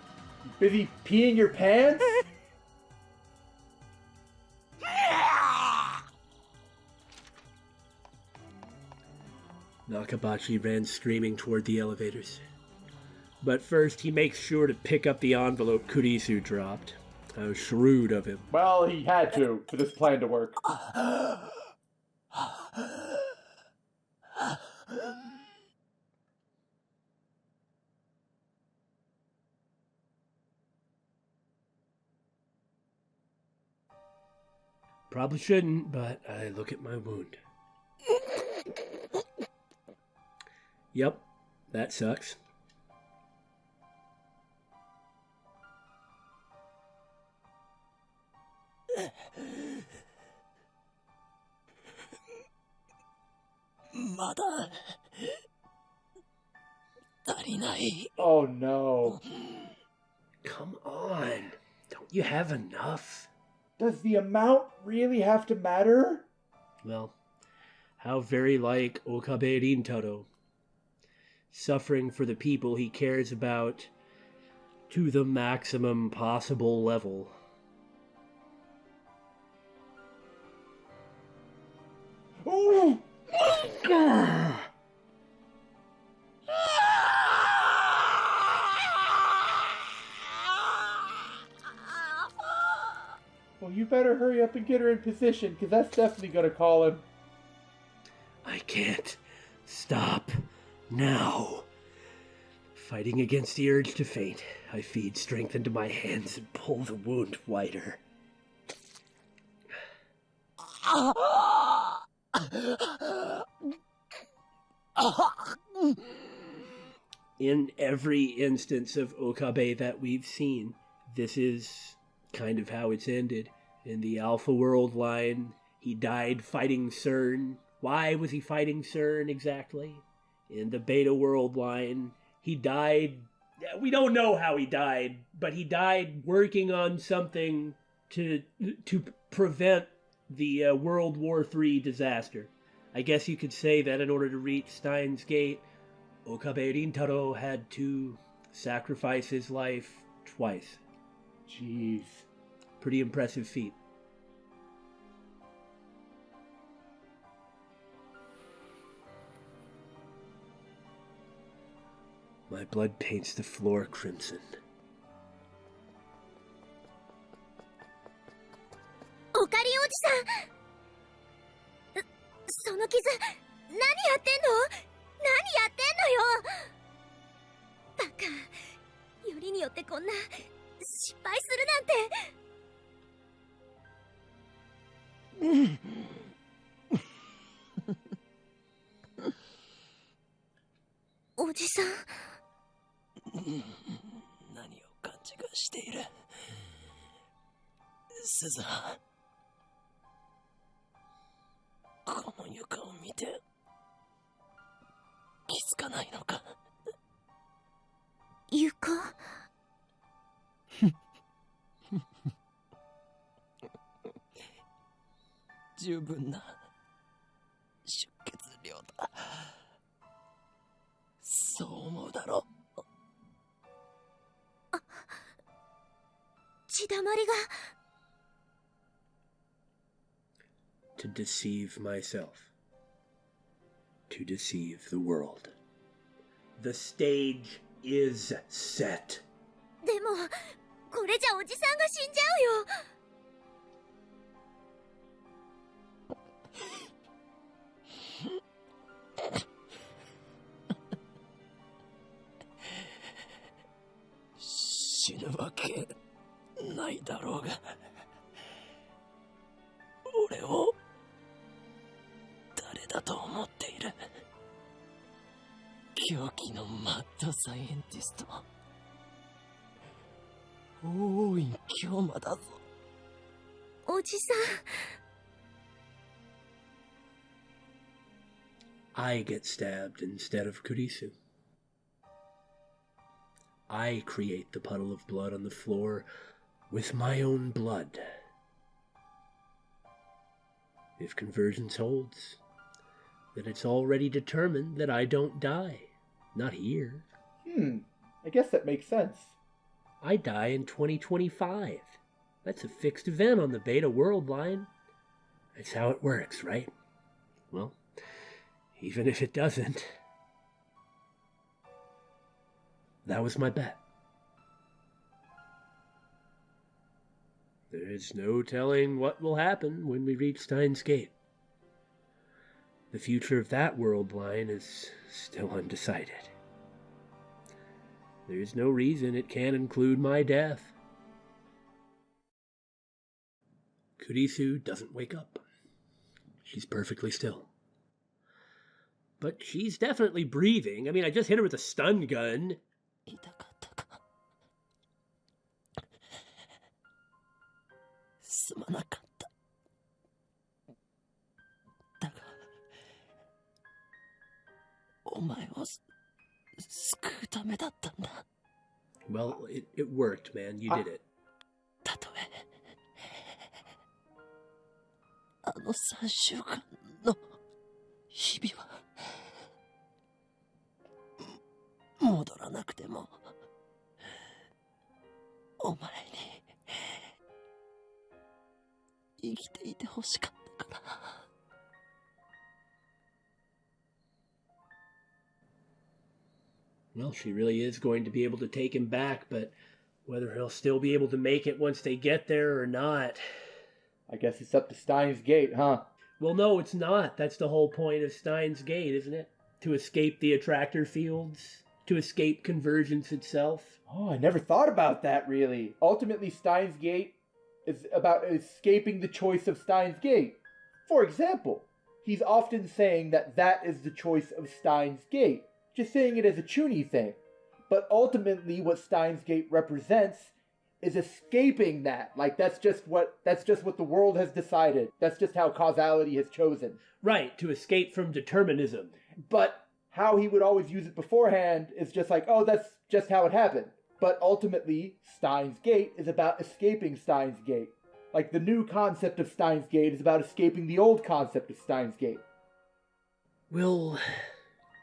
Busy peeing your pants? Nakabachi ran screaming toward the elevators. But first, he makes sure to pick up the envelope Kurisu dropped. How shrewd of him. Well, he had to for this plan to work. Probably shouldn't, but I look at my wound. Yep, that sucks. Oh no. Come on. Don't you have enough? Does the amount really have to matter? Well, how very like Okabe Rintaro. Suffering for the people he cares about to the maximum possible level. Ooh! Well, you better hurry up and get her in position, because that's definitely going to call him. I can't stop now. Fighting against the urge to faint, I feed strength into my hands and pull the wound wider. In every instance of Okabe that we've seen, this is kind of how it's ended. In the Alpha World line, he died fighting CERN. Why was he fighting CERN exactly? In the Beta World line, he died... We don't know how he died, but he died working on something to prevent the World War III disaster. I guess you could say that in order to reach Steins Gate, Okabe Rintaro had to sacrifice his life twice. Jeez. Pretty impressive feat. My blood paints the floor crimson. オカリおじさん、その傷、何やってんの？何やってんのよ！バカ、よりによってこんな失敗するなんて。おじさん。何を勘違いしている。スザン、この床を見て気づかないのか。床？十分な出血量だ。そう思うだろう。血だまりが。To deceive myself. To deceive the world. The stage is set. でも、これじゃおじさんが死んじゃうよ。死ぬわけないだろうが、俺を誰だと思っている。狂気のマッドサイエンティスト、大院京馬だぞ。おじさん。I get stabbed instead of Kurisu. I create the puddle of blood on the floor with my own blood. If convergence holds, then it's already determined that I don't die. Not here. I guess that makes sense. I die in 2025. That's a fixed event on the Beta World line. That's how it works, right? Well, Even if it doesn't. That was my bet. There's no telling what will happen when we reach Steins Gate. The future of that world line is still undecided. There's no reason it can't include my death. Kurisu doesn't wake up. She's perfectly still. But she's definitely breathing. I mean, I just hit her with a stun gun. 痛かったか。すまなかった。だが、お前を救うためだったんだ。Well, it worked, man. You did it. たとえ、あの3週間の日々は、戻らなくても、お前に生きていてほしかったから。Well, she really is going to be able to take him back, but whether he'll still be able to make it once they get there or not... I guess it's up to Steins Gate, huh? Well, no, it's not. That's the whole point of Steins Gate, isn't it? To escape the attractor fields? To escape convergence itself? Oh, I never thought about that, really. Ultimately, Steins Gate is about escaping the choice of Steins Gate. For example, he's often saying that is the choice of Steins Gate, just saying it as a chuny thing. But ultimately, what Steins Gate represents is escaping that. Like, that's just what the world has decided. That's just how causality has chosen. Right, to escape from determinism. But how he would always use it beforehand is just like, oh, that's just how it happened. But ultimately, Steins Gate is about escaping Steins Gate. Like, the new concept of Steins Gate is about escaping the old concept of Steins Gate. We'll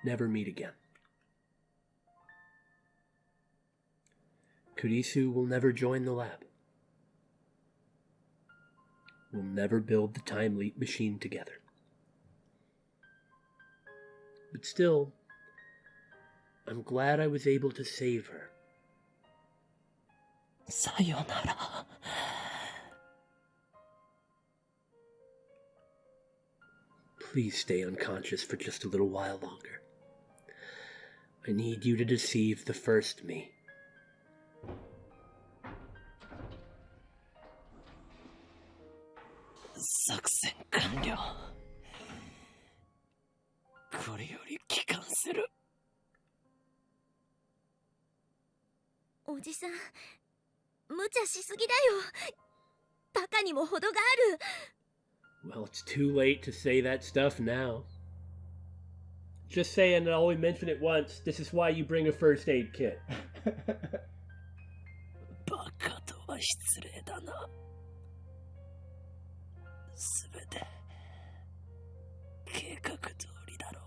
never meet again. Kurisu will never join the lab. We'll never build the Time Leap machine together. But still, I'm glad I was able to save her. さよなら。Please stay unconscious for just a little while longer. I need you to deceive the first me. 作戦完了。これより帰還する。おじさん、無茶しすぎだよ。バカにも程がある。Well, it's too late to say that stuff now. Just saying, I'll only mention it once. This is why you bring a first aid kit. バカとは失礼だな。すべて計画通りだろう。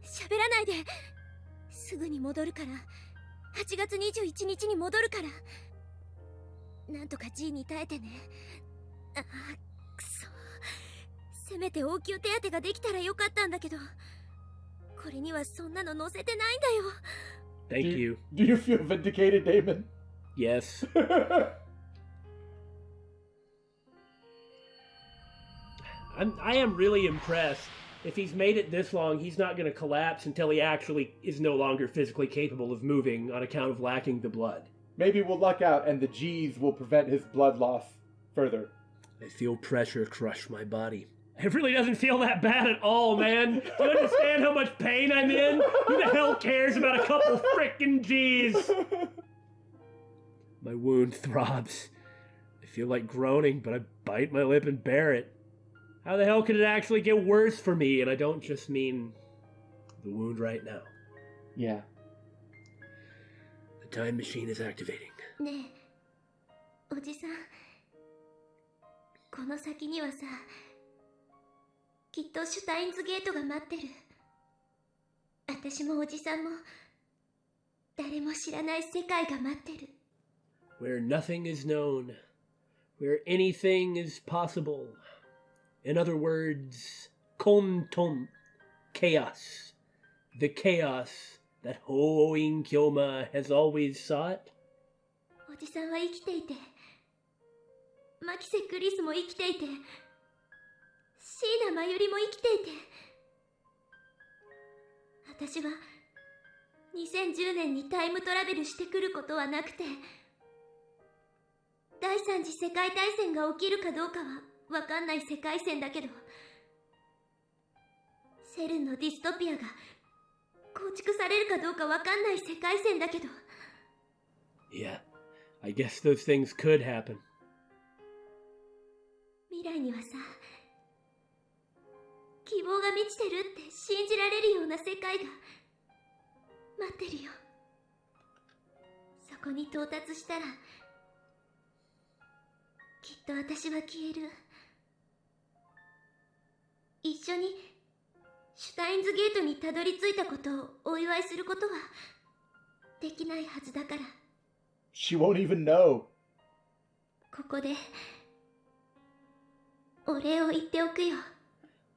喋らないで。すぐに戻るから。8月21日に戻るから。なんとか G に耐えてね。ああ、くそ。せめて応急手当てができたらよかったんだけど、これにはそんなの載せてないんだよ。Thank you. Do you feel vindicated, Damon? Yes. I am really impressed. If he's made it this long, he's not going to collapse until he actually is no longer physically capable of moving on account of lacking the blood. Maybe we'll luck out and the G's will prevent his blood loss further. I feel pressure crush my body. It really doesn't feel that bad at all, man. Do you understand how much pain I'm in? Who the hell cares about a couple frickin' G's? My wound throbs. I feel like groaning, but I bite my lip and bear it. How the hell could it actually get worse for me? And I don't just mean the wound right now. Yeah. The time machine is activating. ねえ、おじさん。この先にはさ、きっとシュタインズゲートが待ってる。私もおじさんも、誰も知らない世界が待ってる。Where nothing is known, where anything is possible. In other words, Konton, chaos. The chaos that Hoin Kyoma has always sought. おじさんは生きていて、マキセ・クリスも生きていて、椎名真由里も生きていて、私は2010年にタイムトラベルしてくることはなくて、第三次世界大戦が起きるかどうかはわかんない世界線だけど、セルンのディストピアが構築されるかどうかわかんない世界線だけど。 Yeah, I guess those things could happen. 未来にはさ、希望が満ちてるって信じられるような世界が待ってるよ。そこに到達したらきっと私は消える。一緒にシュタインズゲートにたどり着いたことをお祝いすることはできないはずだから。 She won't even know. ここでお礼を言っておくよ。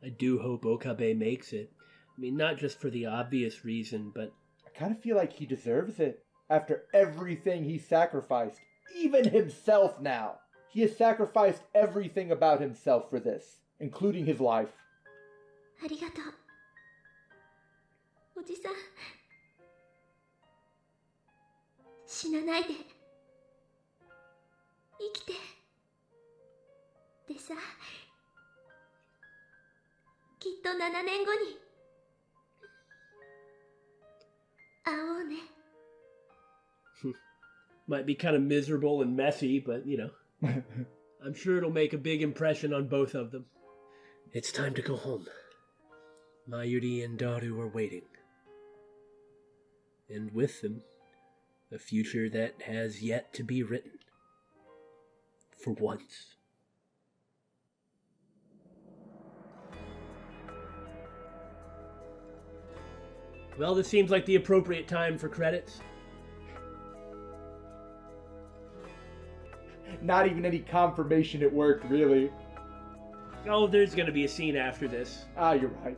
I do hope Okabe makes it. I mean, not just for the obvious reason, but... I kind of feel like he deserves it. After everything he sacrificed. Even himself now. He has sacrificed everything about himself for this. Including his life. ありがとう。おじさん。死なないで。生きて。でさ、きっと7年後に会おうね。Might be kind of miserable and messy, but, you know. I'm sure it'll make a big impression on both of them. It's time to go home. Mayuri and Daru are waiting. And with them, a future that has yet to be written. For once. Well, this seems like the appropriate time for credits. Not even any confirmation it worked, really. Oh, there's going to be a scene after this. Ah, you're right.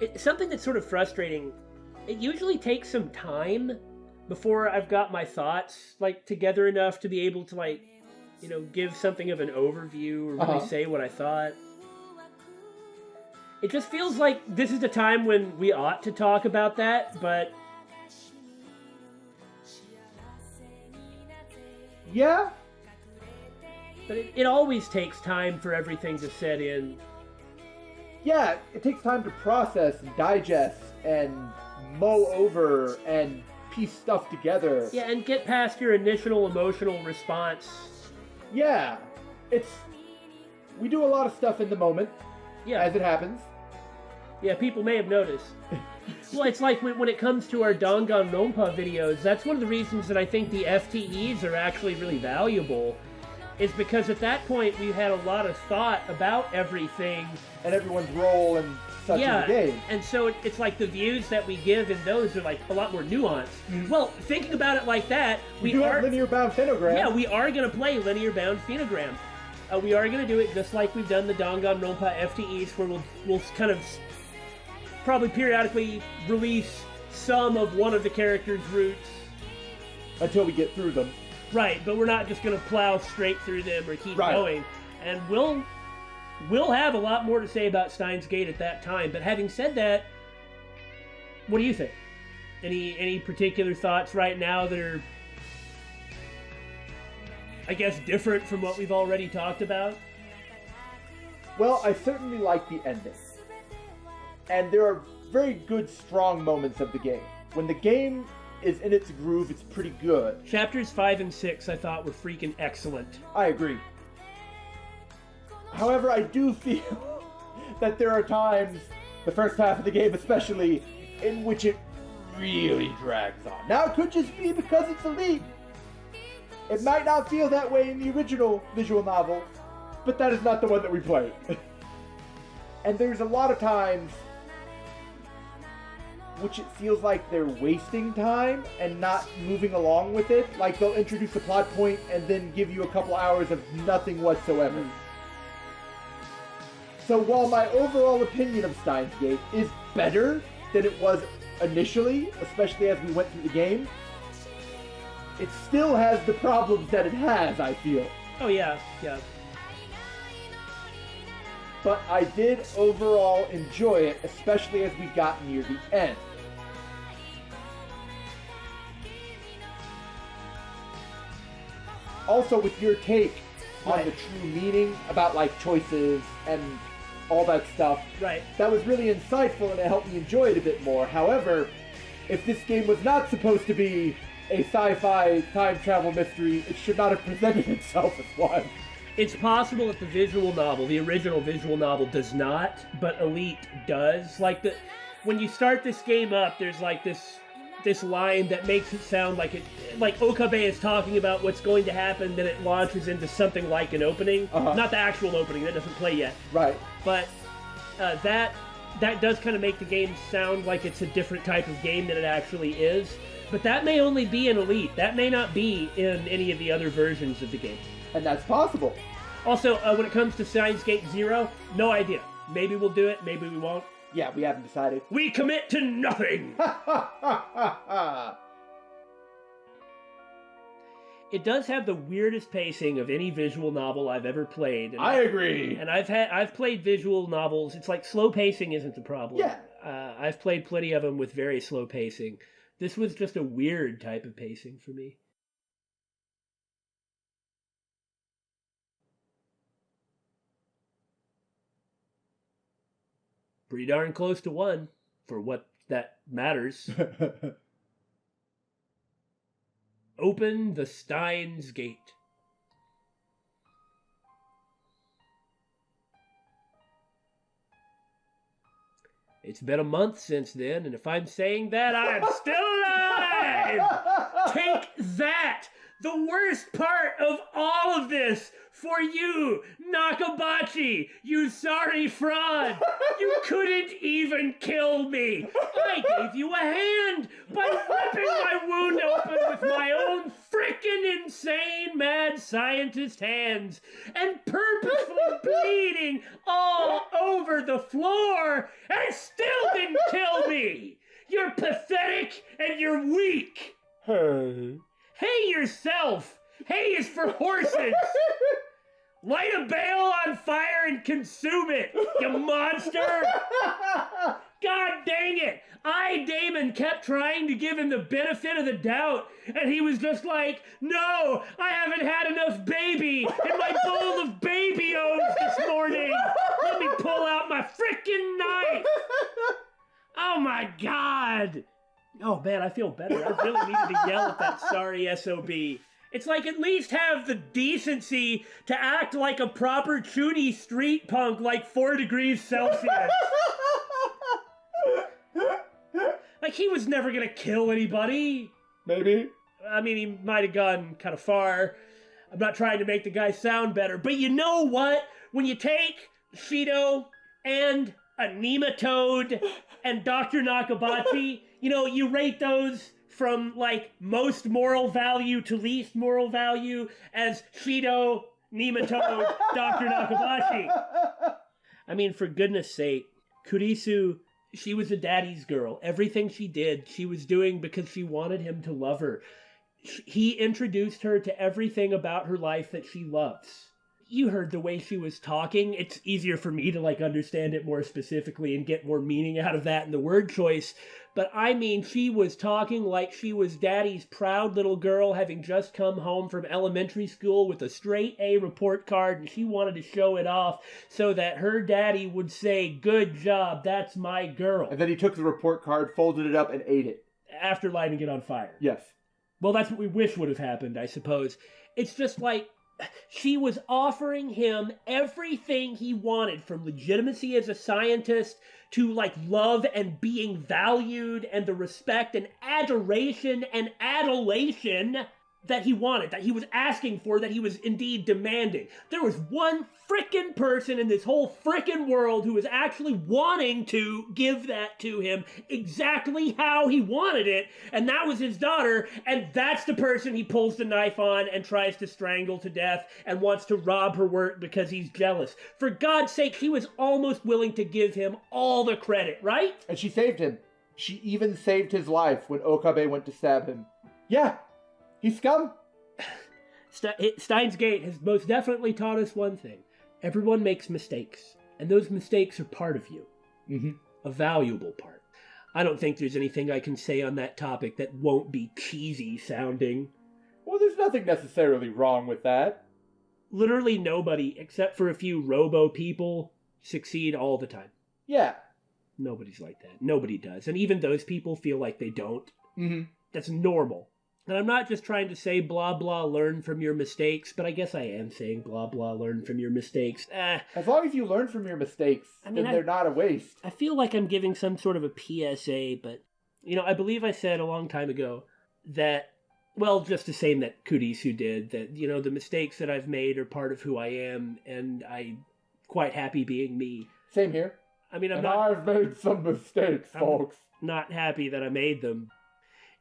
It's something that's sort of frustrating. It usually takes some time before I've got my thoughts, like, together enough to be able to, like, you know, give something of an overview or really say what I thought. It just feels like this is the time when we ought to talk about that, but... Yeah? But it always takes time for everything to set in. Yeah, it takes time to process and digest and mull over and piece stuff together. Yeah, and get past your initial emotional response. Yeah, we do a lot of stuff in the moment, as it happens. Yeah, people may have noticed. Well, it's like when it comes to our Danganronpa videos, that's one of the reasons that I think the FTEs are actually really valuable, is because at that point we had a lot of thought about everything. And everyone's role and such in the game. And so it's like the views that we give in those are like a lot more nuanced. Well, thinking about it like that, we do have linear bound phenogram. Yeah, we are going to play linear bound phenogram. We are going to do it just like we've done the Danganronpa FTEs, where we'll kind of probably periodically release some of one of the characters' routes. Until we get through them. Right, but we're not just going to plow straight through them or keep going. And we'll have a lot more to say about Steins Gate at that time. But having said that, what do you think? Any particular thoughts right now that are, I guess, different from what we've already talked about? Well, I certainly like the ending. And there are very good, strong moments of the game. When the game is in its groove, it's pretty good. Chapters 5 and 6 I thought were freaking excellent. I agree. However, I do feel that there are times, the first half of the game especially, in which it really drags on. Now, it could just be because it's Elite. It might not feel that way in the original visual novel, but that is not the one that we played. And there's a lot of times which it feels like they're wasting time and not moving along with it. Like, they'll introduce a plot point and then give you a couple hours of nothing whatsoever. So while my overall opinion of Steins Gate is better than it was initially, especially as we went through the game, it still has the problems that it has, I feel. Oh, yeah. But I did overall enjoy it, especially as we got near the end. Also, with your take on the true meaning about, like, choices and all that stuff, Right. that was really insightful and it helped me enjoy it a bit more. However, if this game was not supposed to be a sci-fi time travel mystery, it should not have presented itself as one. It's possible that the visual novel, the original visual novel, does not, but Elite does. Like, when you start this game up, there's like this line that makes it sound like Okabe is talking about what's going to happen, then it launches into something like an opening. Not the actual opening, that doesn't play yet. Right. But that does kind of make the game sound like it's a different type of game than it actually is. But that may only be in Elite. That may not be in any of the other versions of the game. And that's possible. Also, when it comes to Steins Gate 0, no idea. Maybe we'll do it, maybe we won't. Yeah, we haven't decided. We commit to nothing! It does have the weirdest pacing of any visual novel I've ever played. And I agree. And I've played visual novels. It's like slow pacing isn't the problem. Yeah. I've played plenty of them with very slow pacing. This was just a weird type of pacing for me. Pretty darn close to 1, for what that matters. Open the Steins Gate. It's been a month since then, and if I'm saying that, I am still alive! Take that! The worst part of all of this for you, Nakabachi, you sorry fraud! You couldn't even kill me! I gave you a hand by ripping my wound open with my own frickin' insane mad scientist hands and purposefully bleeding all over the floor and still didn't kill me! You're pathetic and you're weak! Hey. Hey yourself! Hay is for horses! Light a bale on fire and consume it, you monster! God dang it! Damon kept trying to give him the benefit of the doubt, and he was just like, no, I haven't had enough baby in my bowl of baby O's this morning! Let me pull out my frickin' knife! Oh my god! Oh man, I feel better. I really needed to yell at that sorry SOB. It's like, at least have the decency to act like a proper Chuny street punk like 4 degrees Celsius. Like, he was never gonna kill anybody. Maybe. I mean, he might have gone kind of far. I'm not trying to make the guy sound better, but you know what? When you take Shido and a nematode and Dr. Nakabachi, you know, you rate those from, like, most moral value to least moral value as Shido, nematode, Dr. Nakabachi. I mean, for goodness sake, Kurisu, she was a daddy's girl. Everything she did, she was doing because she wanted him to love her. He introduced her to everything about her life that she loves. You heard the way she was talking. It's easier for me to, like, understand it more specifically and get more meaning out of that in the word choice. But I mean, she was talking like she was daddy's proud little girl having just come home from elementary school with a straight A report card, and she wanted to show it off so that her daddy would say, good job, that's my girl. And then he took the report card, folded it up, and ate it. After lighting it on fire. Yes. Well, that's what we wish would have happened, I suppose. It's just like, she was offering him everything he wanted, from legitimacy as a scientist to, like, love and being valued and the respect and adoration and adulation that he wanted, that he was asking for, that he was indeed demanding. There was one frickin' person in this whole frickin' world who was actually wanting to give that to him exactly how he wanted it, and that was his daughter, and that's the person he pulls the knife on and tries to strangle to death and wants to rob her work because he's jealous. For God's sake, he was almost willing to give him all the credit, right? And she saved him. She even saved his life when Okabe went to stab him. Yeah, he's scum. Steins Gate has most definitely taught us one thing. Everyone makes mistakes, and those mistakes are part of you. Mm-hmm. A valuable part. I don't think there's anything I can say on that topic that won't be cheesy sounding. Well, there's nothing necessarily wrong with that. Literally nobody, except for a few robo people, succeed all the time. Yeah. Nobody's like that. Nobody does. And even those people feel like they don't. Mm-hmm. That's normal. And I'm not just trying to say blah blah learn from your mistakes, but I guess I am saying blah blah learn from your mistakes. As long as you learn from your mistakes, then they're not a waste. I feel like I'm giving some sort of a PSA, but, I believe I said a long time ago that, well, just the same that Kurisu did, that, the mistakes that I've made are part of who I am, and I'm quite happy being me. Same here. I've made some mistakes, folks. I'm not happy that I made them.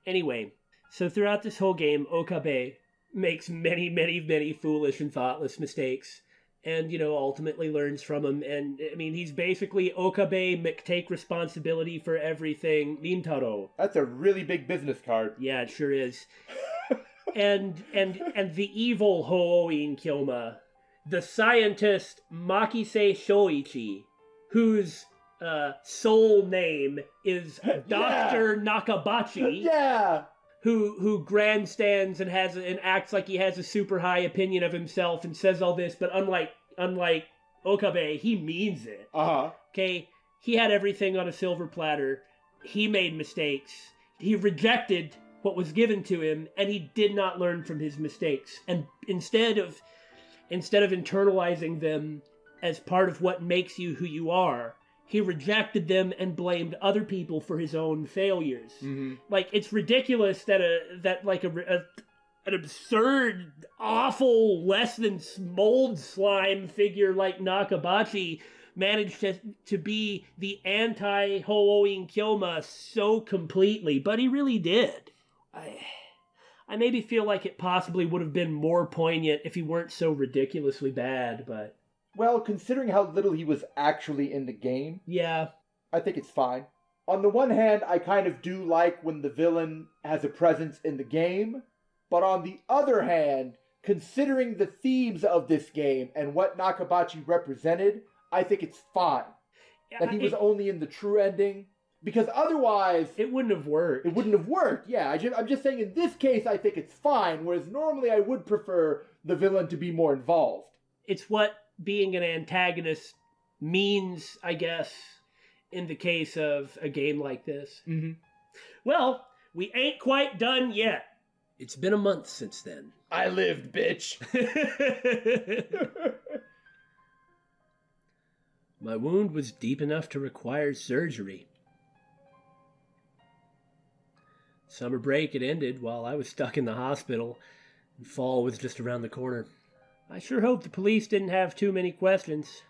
Anyway, so throughout this whole game, Okabe makes many, many, many foolish and thoughtless mistakes, and, ultimately learns from them. And, he's basically Okabe take responsibility for everything Nintaro. That's a really big business card. Yeah, it sure is. and the evil Hoin Kyoma, the scientist Makise Shoichi, whose soul name is Dr. Nakabachi. Yeah! Who grandstands and acts like he has a super high opinion of himself and says all this, but unlike Okabe, he means it. Uh-huh. Okay, he had everything on a silver platter. He made mistakes. He rejected what was given to him, and he did not learn from his mistakes. And instead of internalizing them as part of what makes you who you are, he rejected them and blamed other people for his own failures. Mm-hmm. Like, it's ridiculous that an absurd, awful, less than mold slime figure like Nakabachi managed to be the anti-Hoin Kyoma so completely, but he really did. I maybe feel like it possibly would have been more poignant if he weren't so ridiculously bad, but... Well, considering how little he was actually in the game, yeah, I think it's fine. On the one hand, I kind of do like when the villain has a presence in the game, but on the other hand, considering the themes of this game and what Nakabachi represented, I think it's fine that he was only in the true ending, because otherwise... It wouldn't have worked. It wouldn't have worked, yeah. I'm just saying in this case, I think it's fine, whereas normally I would prefer the villain to be more involved. It's what being an antagonist means, I guess, in the case of a game like this. Mm-hmm. Well, we ain't quite done yet. It's been a month since then. I lived, bitch. My wound was deep enough to require surgery. Summer break had ended while I was stuck in the hospital, and fall was just around the corner. I sure hope the police didn't have too many questions.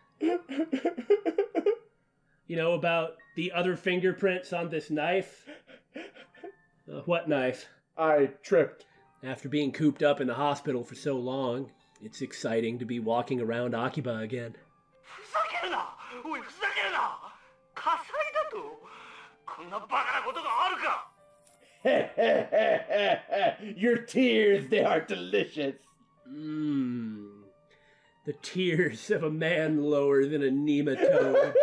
About the other fingerprints on this knife. What knife? I tripped. After being cooped up in the hospital for so long, it's exciting to be walking around Akiba again. Your tears, they are delicious. The tears of a man lower than a nematode.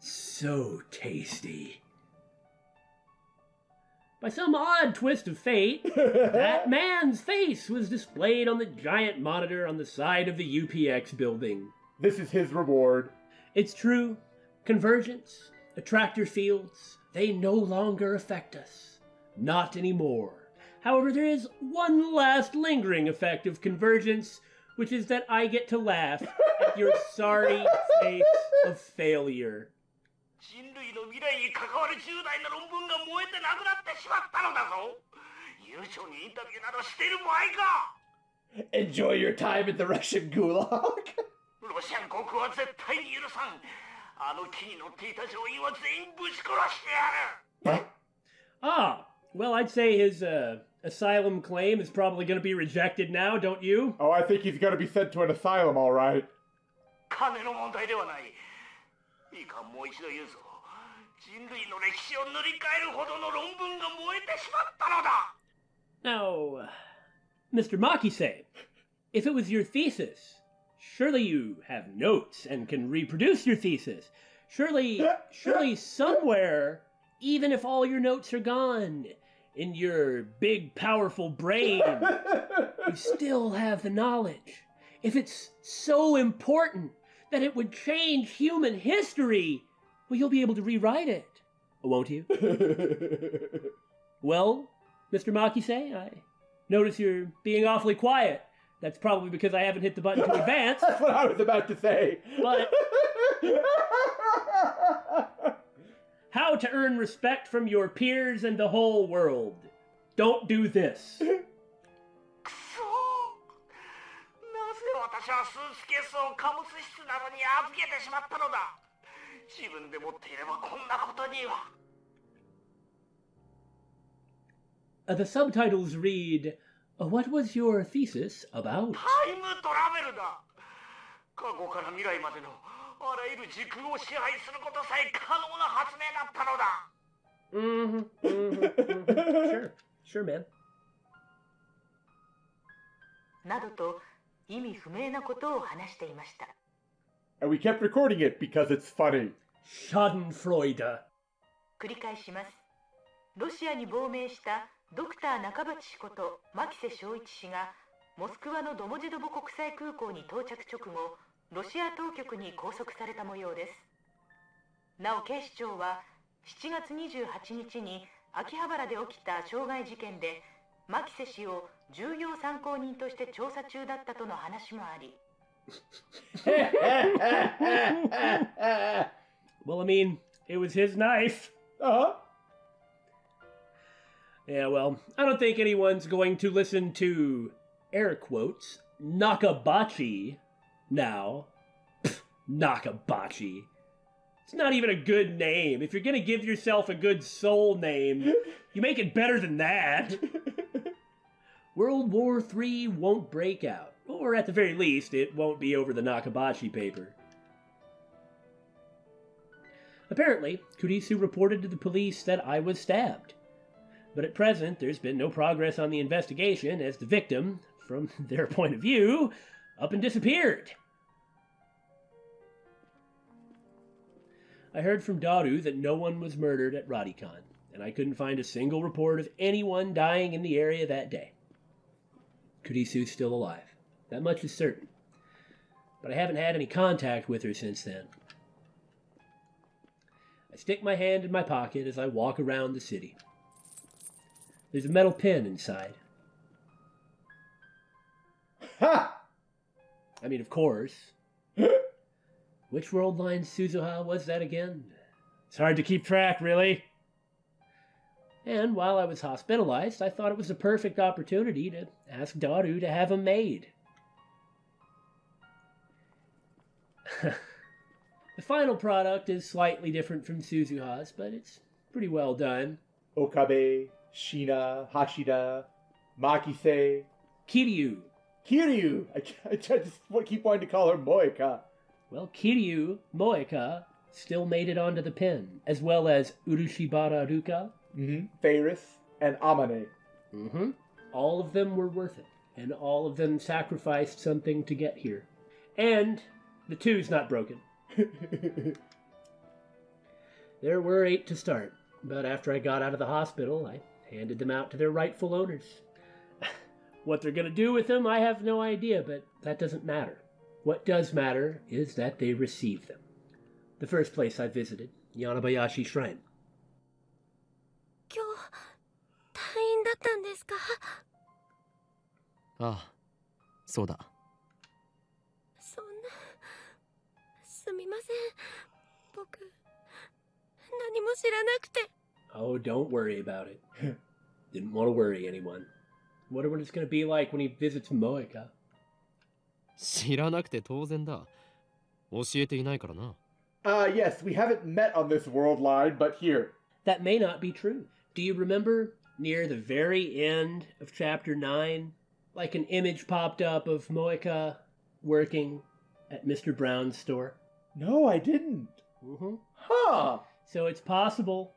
So tasty. By some odd twist of fate, that man's face was displayed on the giant monitor on the side of the UPX building. This is his reward. It's true. Convergence, attractor fields, they no longer affect us. Not anymore. However, there is one last lingering effect of convergence, which is that I get to laugh at your sorry face of failure. 悠長にインタビューなどしている場合か。 Enjoy your time in the Russian gulag. ロシアン航空は絶対に許さん。あの機に乗っていた乗員は全員ぶち殺してやる。 Ah, well, I'd say his asylum claim is probably going to be rejected now, don't you? Oh, I think he's gonna be sent to an asylum, all right. 金の問題ではない。いいかもう一度言うぞ。人類の歴史を塗り替えるほどの論文が燃えてしまったのだ。 Now, Mr. Makise, if it was your thesis, surely you have notes and can reproduce your thesis. Surely somewhere, even if all your notes are gone, in your big, powerful brain, you still have the knowledge. If it's so important that it would change human history, well, you'll be able to rewrite it, won't you? Well, Mr. Makise, I notice you're being awfully quiet. That's probably because I haven't hit the button to advance. That's what I was about to say. But how to earn respect from your peers and the whole world. Don't do this. くそ。なぜ私はスーツケースを貨物室などに預けてしまったのだ。自分で持っていればこんなことには。 The subtitles read, What was your thesis about? タイムトラベルだ。過去から未来までのあらゆる時空を支配することさえ可能な発明だったのだ。Sure, man. などと意味不明なことを話していました。 And we kept recording it because it's funny. Schadenfreude. 繰り返します。ロシアに亡命したドクター中鉢氏こと牧瀬正一氏がモスクワのドモジドボ国際空港に到着直後、ロシア当局に拘束された模様です。なお警視庁は7月28日に秋葉原で起きた傷害事件で牧瀬氏を重要参考人として調査中だったとの話もあり。Well, I mean, it was his knife. Uh-huh. Yeah, well, I don't think anyone's going to listen to, air quotes, Nakabachi now. Pfft, Nakabachi. It's not even a good name. If you're gonna give yourself a good soul name, you make it better than that. World War III won't break out. Or at the very least, it won't be over the Nakabachi paper. Apparently, Kurisu reported to the police that I was stabbed. But at present, there's been no progress on the investigation as the victim, from their point of view, up and disappeared. I heard from Daru that no one was murdered at Radicon, and I couldn't find a single report of anyone dying in the area that day. Kurisu's still alive. That much is certain. But I haven't had any contact with her since then. I stick my hand in my pocket as I walk around the city. There's a metal pin inside. Ha! I mean, of course. Which World Line Suzuha was that again? It's hard to keep track, really. And while I was hospitalized, I thought it was a perfect opportunity to ask Daru to have him made. The final product is slightly different from Suzuha's, but it's pretty well done. Okabe, Shina, Hashida, Makise, Kiryu. Kiryu. I just keep wanting to call her Moeka. Well, Kiryu, Moeka, still made it onto the pin, as well as Urushibara Ruka. Ferris, and Amane. All of them were worth it, and all of them sacrificed something to get here. And the 2's not broken. There were 8 to start, but after I got out of the hospital, I handed them out to their rightful owners. What they're going to do with them, I have no idea, but that doesn't matter. What does matter is that they receive them. The first place I visited, Yanabayashi Shrine. 今日退院だったんですか？ああ、そうだ。そんな、すみません。僕、何も知らなくて。Oh, don't worry about it. Didn't want to worry anyone. Wonder what it's going to be like when he visits Moeka. 知らなくて当然だ。教えていないからな。Yes, we haven't met on this world line, but here. That may not be true. Do you remember near the very end of Chapter 9, like an image popped up of Moeka working at Mr. Brown's store? No, I didn't. Mm-hmm. Huh. So it's possible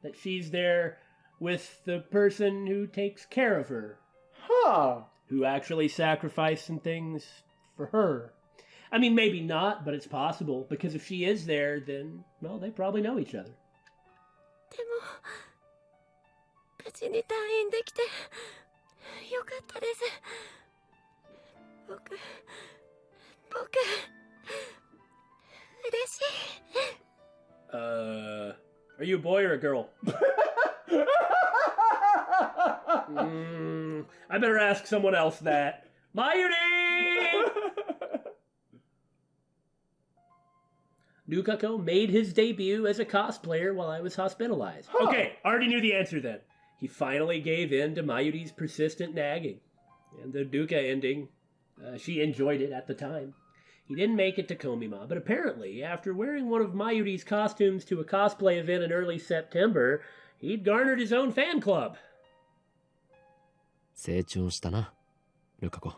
that she's there with the person who takes care of her. Huh. Who actually sacrificed some things for her. I mean, maybe not, but it's possible, because if she is there, then, well, they probably know each other. でも無事に退院できてよかったです。僕嬉しい。Are you a boy or a girl? I better ask someone else that. Mayuri! Nukako made his debut as a cosplayer while I was hospitalized. Huh. Okay, already knew the answer then. He finally gave in to Mayuri's persistent nagging. And the Duka ending, she enjoyed it at the time. He didn't make it to Komima, but apparently, after wearing one of Mayuri's costumes to a cosplay event in early September, he'd garnered his own fan club. 成長したな、ルカ子。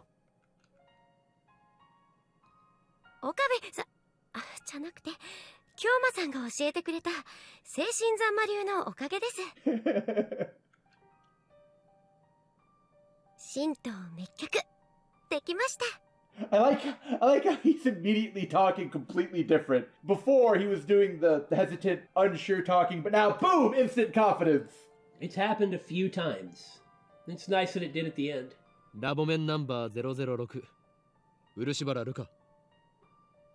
岡部さ、じゃなくて、京馬さんが教えてくれた精神残魔流のおかげです。神道滅却できました。I like how he's immediately talking completely different. Before he was doing the hesitant, unsure talking, but now boom, instant confidence. It's happened a few times. It's nice that it did at the end. ラボメンナンバー006、漆原ルカ。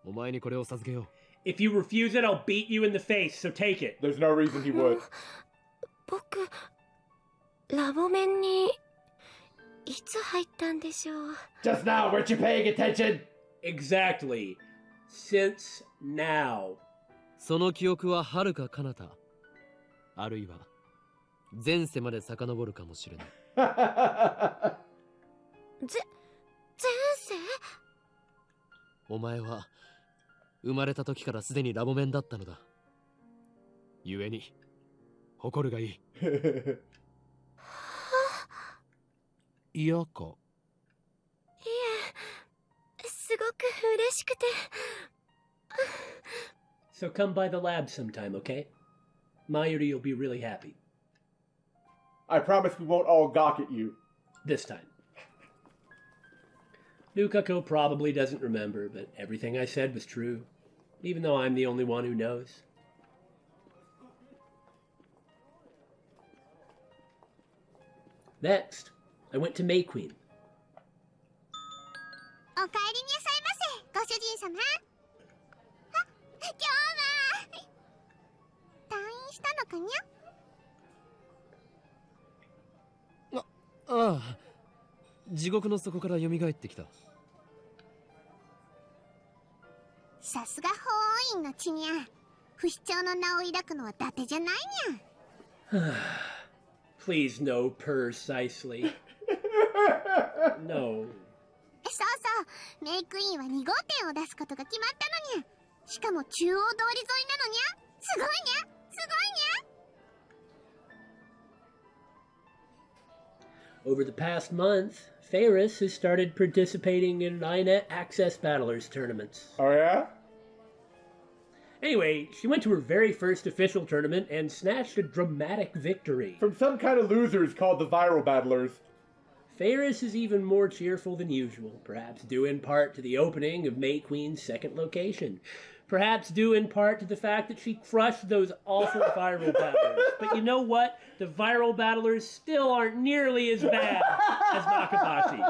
お前にこれを授けよう。If you refuse it, I'll beat you in the face, so take it. There's no reason he would. 僕、ラボメンにいつ入ったんでしょう。Just now, weren't you paying attention? Exactly. Since now. その記憶は遥か彼方、あるいは前世まで遡るかもしれない。前世？お前は生まれた時からすでにラボメンだったのだ。故に誇るがいい。嫌か？いえ、すごく嬉しくて。So come by the lab sometime, okay? Mayuri will be really happy. I promise we won't all gawk at you. This time. Nukako probably doesn't remember, but everything I said was true, even though I'm the only one who knows. Next, I went to May Queen. お帰りなさいませ、ご主人様。あ、今日は退院したのかにゃ？ああ、地獄の底から蘇ってきた。さすが法王院の血にゃ。不死鳥の名を抱くのは伊達じゃないにゃ。Please, no, precisely. No. そうそう、メイクイーンは2号店を出すことが決まったのにゃ。しかも中央通り沿いなのにゃ。すごいにゃ、すごいにゃ。Over the past month, Ferris has started participating in INET Access Battlers tournaments. Oh, yeah? Anyway, she went to her very first official tournament and snatched a dramatic victory. From some kind of losers called the Viral Battlers. Ferris is even more cheerful than usual, perhaps due in part to the opening of May Queen's second location. Perhaps due in part to the fact that she crushed those awful Viral Battlers. But you know what? The Viral Battlers still aren't nearly as bad as Nakabashi.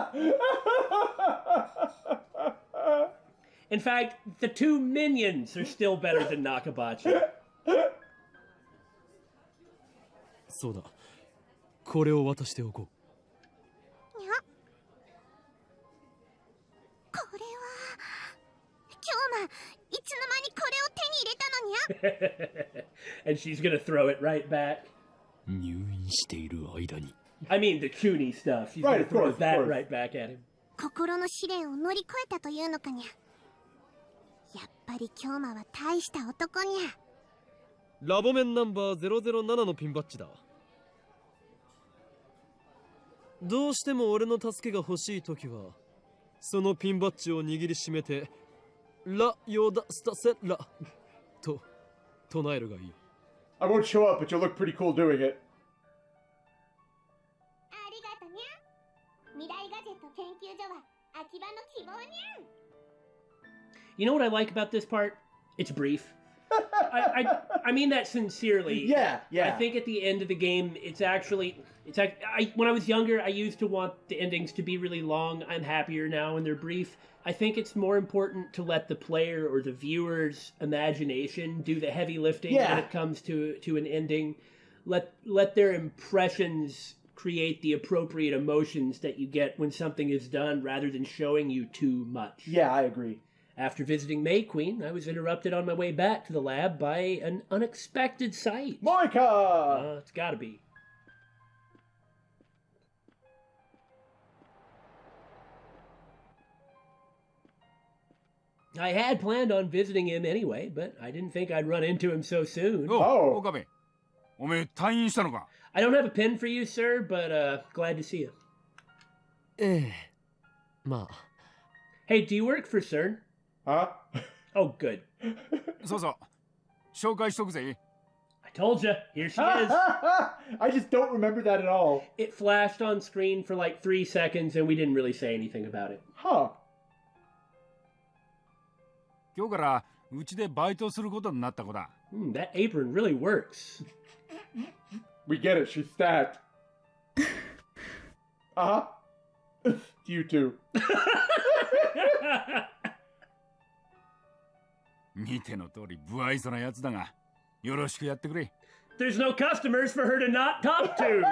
In fact, the two minions are still better than Nakabachi. そうだ、これを渡しておこう。にゃ。これは今日いつの間にこれを手に入れたのにゃ。And she's gonna throw it right back. 入院している間に I mean the CUNY stuff. She's Right, gonna of throw course, of that course. right back at him. 心の試練を乗り越えたというのかにゃ。やっぱり京馬は大した男にゃ。ラボメンナンバー007のピンバッジだ。どうしても俺の助けが欲しいときは、そのピンバッジを握りしめて、ラ・ヨダ・スタセラと唱えるがいい。I won't show up, but you'll look pretty cool doing it. ありがとにゃ。未来ガジェット研究所は秋葉の希望にゃ。 You know what I like about this part? It's brief. I mean that sincerely. Yeah. I think at the end of the game, when I was younger, I used to want the endings to be really long. I'm happier now when they're brief. I think it's more important to let the player or the viewer's imagination do the heavy lifting when it comes to an ending. Let their impressions create the appropriate emotions that you get when something is done rather than showing you too much. Yeah, I agree. After visiting May Queen, I was interrupted on my way back to the lab by an unexpected sight. Moika! It's gotta be. I had planned on visiting him anyway, but I didn't think I'd run into him so soon. おう岡部、おめえ退院したのか。 I don't have a pen for you, sir, but glad to see you. ええ、まあ。 Hey, do you work for CERN? Huh? Oh, good. そうそう、紹介しとくぜ。 I told you. Here she is. I just don't remember that at all. It flashed on screen for like 3 seconds, and we didn't really say anything about it. Huh. 今日からうちでバイトすることになった子だ。That apron really works. We get it, she's stacked. Uh-huh. You too. 見ての通り不愛想なやつだが、よろしくやってくれ。 There's no customers for her to not talk to.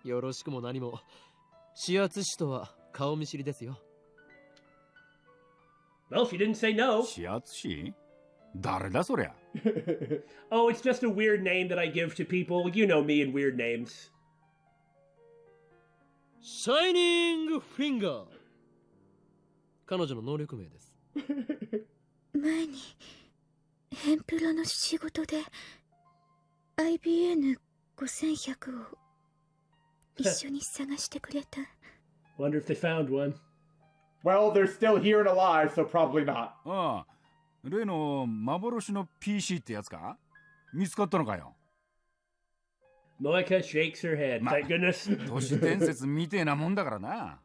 よろしくも何も、指圧師とは顔見知りですよ。 Well, she didn't say no. 指圧師？誰だそりゃ。 Oh, it's just a weird name that I give to people. You know me and weird names. シャイニングフィンガー。彼女の能力名です。前にヘンプロの仕事で IBN5100 を一緒に探してくれた。 Wonder if they found one. Well, they're still here and alive, so probably not. ああ、例の幻の PC ってやつか？見つかったのかよ。 Moika shakes her head. Thank goodness. 都市伝説みてえなもんだからな。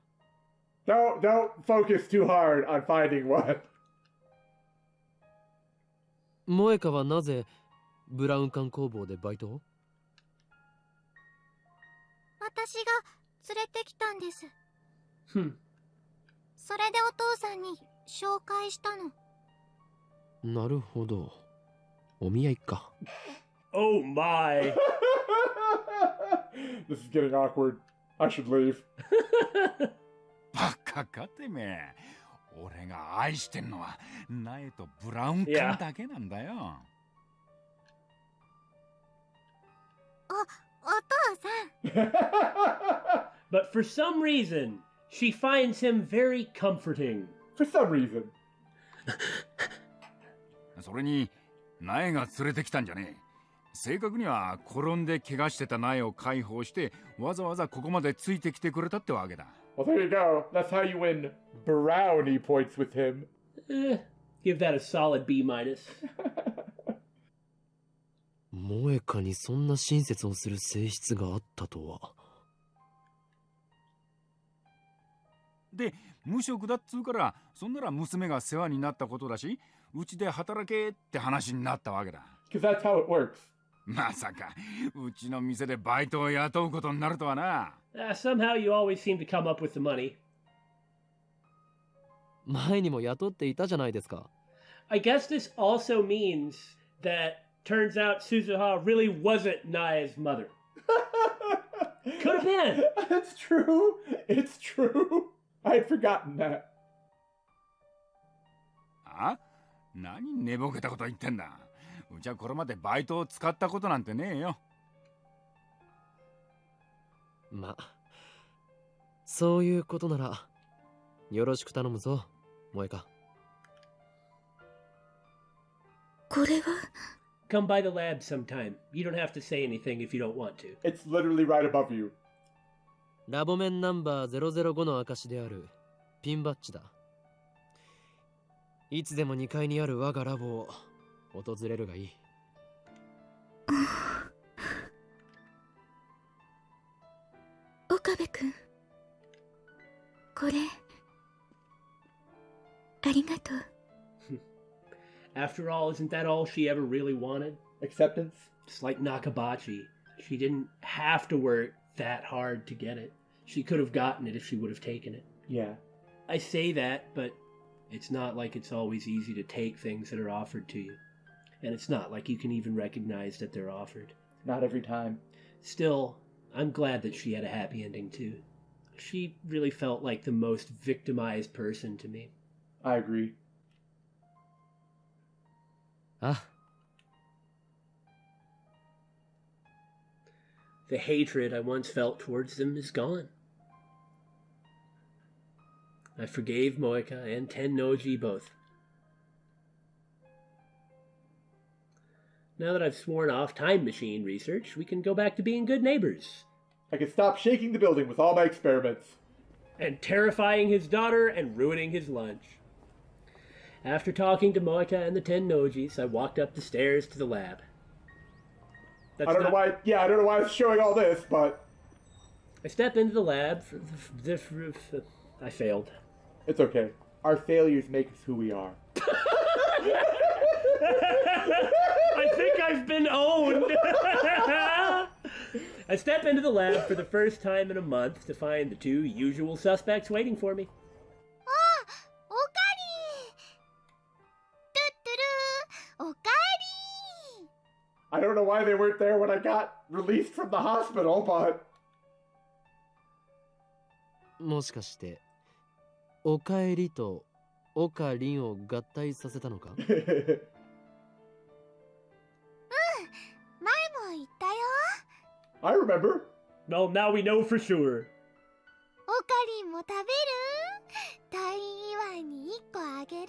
Don't focus too hard on finding one. 萌香はなぜブラウン管工房でバイトを？私が連れてきたんです。 それでお父さんに紹介したの。なるほど。お見合いか。Oh my. This is getting awkward. I should leave. バカかてめえ。俺が愛してんのは苗とブラウン管だけなんだよ。お父さん。But for some reason, she finds him very comforting. For some reason. それに苗が連れてきたんじゃねえ。正確には転んで怪我してた苗を解放してわざわざここまでついてきてくれたってわけだ。Well, there you go. That's how you win brownie points with him. Give that a solid B-. 萌香にそんな親切をする性質があったとは。で、無職だっつうからそんなら娘が世話になったことだし、うちで働けって話になったわけだ。 Because that's how it works. まさかうちの店でバイトを雇うことになるとはな。Somehow you always seem to come up with the money. 前にも雇っていたじゃないですか。I guess this also means that turns out Suzuha really wasn't Nai's mother. Could have been. That's true. It's true. I had forgotten that. あ？何寝ぼけたこと言ってんだ。うちはこれまでバイトを使ったことなんてねえよ。ま、そういうことなら、よろしく頼むぞ、萌か。これは Come by the lab sometime. You don't have to say anything if you don't want to. It's literally right above you. ラボ面ナンバー005の証であるピンバッジだ。いつでも2階にある我がラボを訪れるがいい。岡部君、これありがとう。After all, isn't that all she ever really wanted? Acceptance? Just like Nakabachi. She didn't have to work that hard to get it. She could have gotten it if she would have taken it. Yeah. I say that, but it's not like it's always easy to take things that are offered to you. And it's not like you can even recognize that they're offered. Not every time. Still, I'm glad that she had a happy ending too. She really felt like the most victimized person to me. I agree. Ah. The hatred I once felt towards them is gone. I forgave Moeka and Tennoji both. Now that I've sworn off time machine research, we can go back to being good neighbors. I can stop shaking the building with all my experiments. And terrifying his daughter and ruining his lunch. After talking to Moeka and the Tennojis, I walked up the stairs to the lab. I don't know why I was showing all this, but... I step into the lab. I failed. It's okay. Our failures make us who we are. I think I've been owned! I step into the lab for the first time in a month to find the two usual suspects waiting for me. Ah! Okari! Tuturu! Okari! I don't know why they weren't there when I got released from the hospital, but... もしかして、おかえりとおかりんを合体させたのか？前も言ったよ。 I remember. Well, now we know for sure. おかりんも食べる？退院祝いに1個あげる。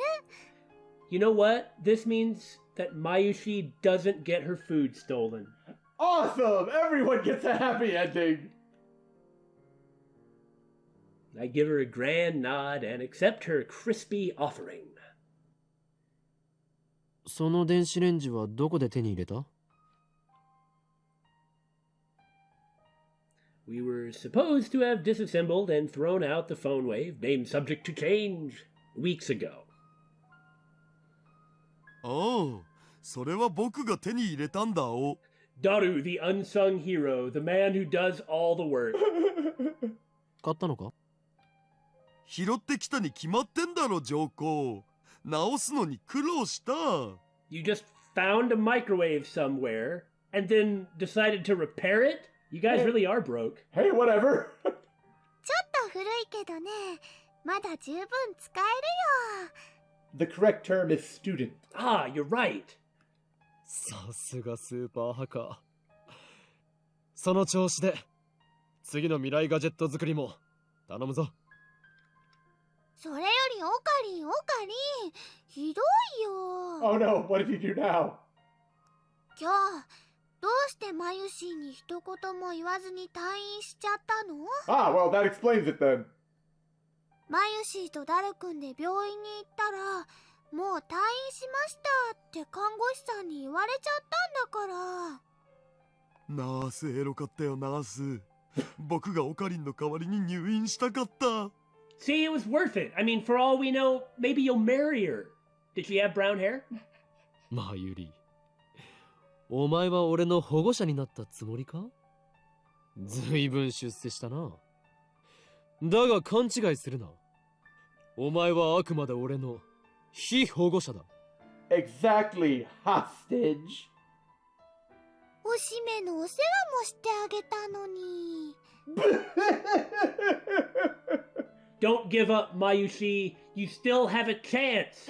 You know what? This means that Mayushi doesn't get her food stolen. Awesome! Everyone gets a happy ending! I give her a grand nod and accept her crispy offering. その電子レンジはどこで手に入れた？ We were supposed to have disassembled and thrown out the phone wave, named subject to change, weeks ago. ああ、それは僕が手に入れたんだお。Daru, the unsung hero, the man who does all the work. 買ったのか？拾ってきたに決まってんだろ、上皇。直すのに苦労した。You just found a microwave somewhere and then decided to repair it? You guys really are broke. Hey, whatever! ちょっと古いけどね、まだ十分使えるよ。 The correct term is student. Ah, you're right. さすがスーパーハッカー。その調子で、次の未来ガジェット作りも頼むぞ。それよりオカリン、ひどいよ。 Oh no, what did you do now? 今日、どうしてマユシーに一言も言わずに退院しちゃったの？ Ah, well, that explains it then. マユシーとダル君で病院に行ったら、もう退院しましたって看護師さんに言われちゃったんだから。ナースエロかったよ、ナース。僕がオカリンの代わりに入院したかった。See, it was worth it. I mean, for all we know, maybe you'll marry her. Did she have brown hair? まゆり、お前は俺の保護者になったつもりか？ずいぶん出世したな。だが勘違いするな。お前はあくまで俺の非保護者だ。Exactly, hostage. おしめのお世話もしてあげたのに。Don't give up, Mayushi. You still have a chance.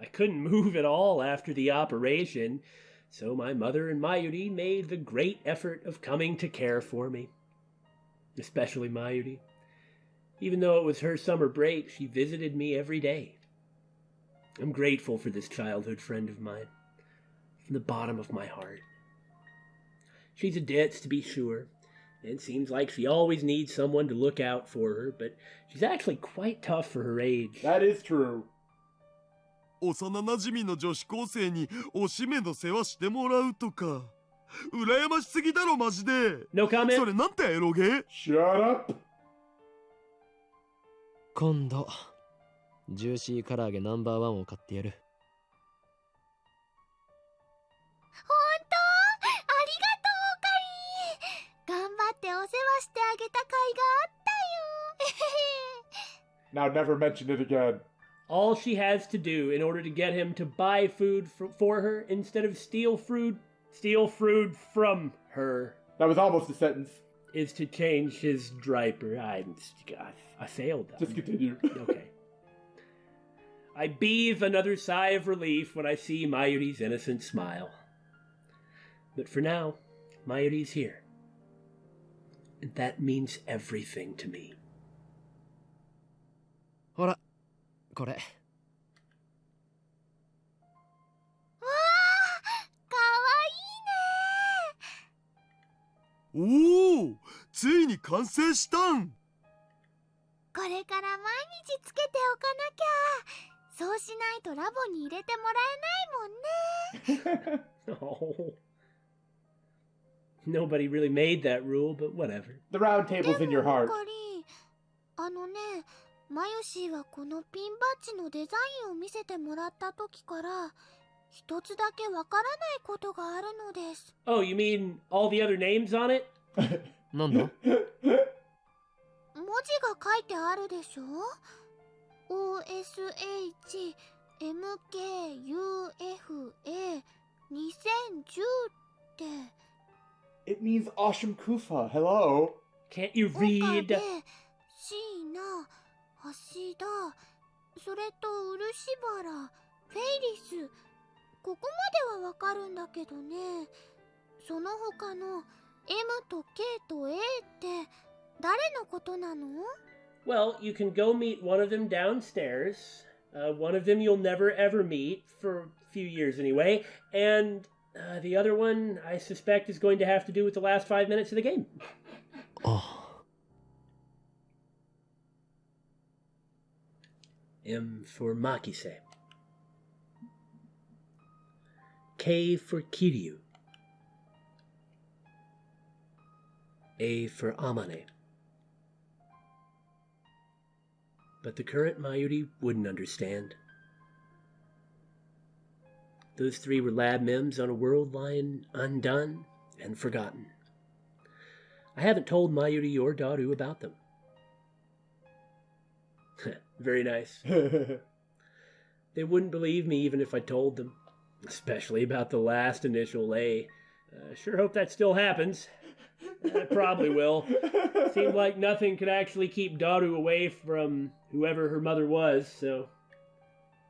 I couldn't move at all after the operation, so my mother and Mayuri made the great effort of coming to care for me. Especially Mayuri. Even though it was her summer break, she visited me every day. I'm grateful for this childhood friend of mine, from the bottom of my heart. She's a ditz, to be sure, and seems like she always needs someone to look out for her, but she's actually quite tough for her age. That is true. 幼馴染の女子高生におしめの世話してもらうとか羨ましすぎだろマジで。 No comment? それなんてエロゲー？ Shut up! 今度ジューシー唐揚げナンバーワンを買ってやる。ほんとありがとう、オカリー。頑張ってお世話してあげた甲斐があったよ。 Now never mention it again. All she has to do in order to get him to buy food for her instead of steal food from her. That was almost a sentence. Is to change his diaper. I failed that. Just continue. Okay. I breathe another sigh of relief when I see Mayuri's innocent smile. But for now, Mayuri's here. And that means everything to me. ほらこれ。わあ、かわいいね。おお、ついに完成したん。これから毎日つけておかなきゃ。そうしないとラボに入れてもらえないもんね。 Oh. Nobody really made that rule, but whatever. The round table's in your でも heart. オカリー、ね、マヨシーはこのピンバッジのデザインを見せてもらった時から一つだけわからないことがあるのです。 Oh, you mean all the other names on it? なんだ？文字が書いてあるでしょ？ OSHMKUFA2010 って。 It means Asham Kufa. Hello. Can't you 岡 read? で、シーナ、橋田、それと漆原、フェイリス。ここまではわかるんだけどね。その他の M と K と A って誰のことなの？ Well, you can go meet one of them downstairs. One of them you'll never ever meet, for a few years anyway. And the other one, I suspect, is going to have to do with the last 5 minutes of the game. M for Makise. K for Kiryu. A for Amane. But the current Mayuri wouldn't understand. Those three were lab mems on a world lying undone and forgotten. I haven't told Mayuri or Daru about them. Very nice. They wouldn't believe me even if I told them, especially about the last initial A. Sure hope that still happens. It probably will. Seemed like nothing could actually keep Daru away from whoever her mother was, so...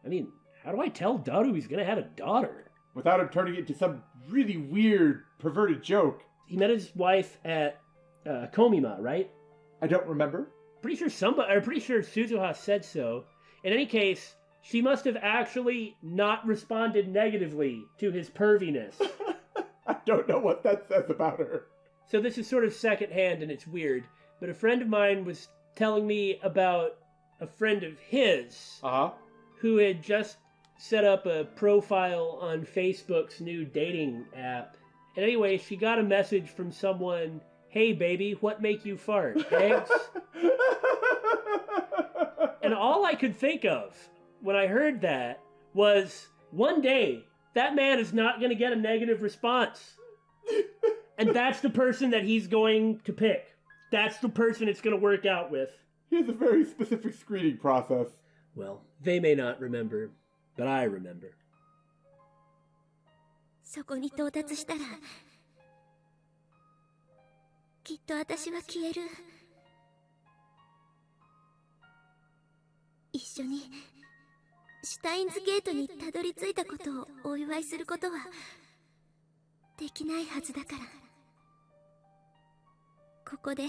I mean, how do I tell Daru he's gonna have a daughter? Without him turning it into some really weird, perverted joke. He met his wife at Komima, right? I don't remember. Pretty sure Suzuha said so. In any case, she must have actually not responded negatively to his perviness. I don't know what that says about her. So this is sort of secondhand and it's weird, but a friend of mine was telling me about a friend of his who had just set up a profile on Facebook's new dating app. And anyway, she got a message from someone, "Hey baby, what make you fart? Eggs?" And all I could think of when I heard that was, one day, that man is not going to get a negative response. And that's the person that he's going to pick. That's the person it's going to work out with. He has a very specific screening process. Well, they may not remember, but I remember. そこに到達したら、きっと私は消える。一緒にシュタインズゲートにたどり着いたことをお祝いすることはできないはずだから、ここで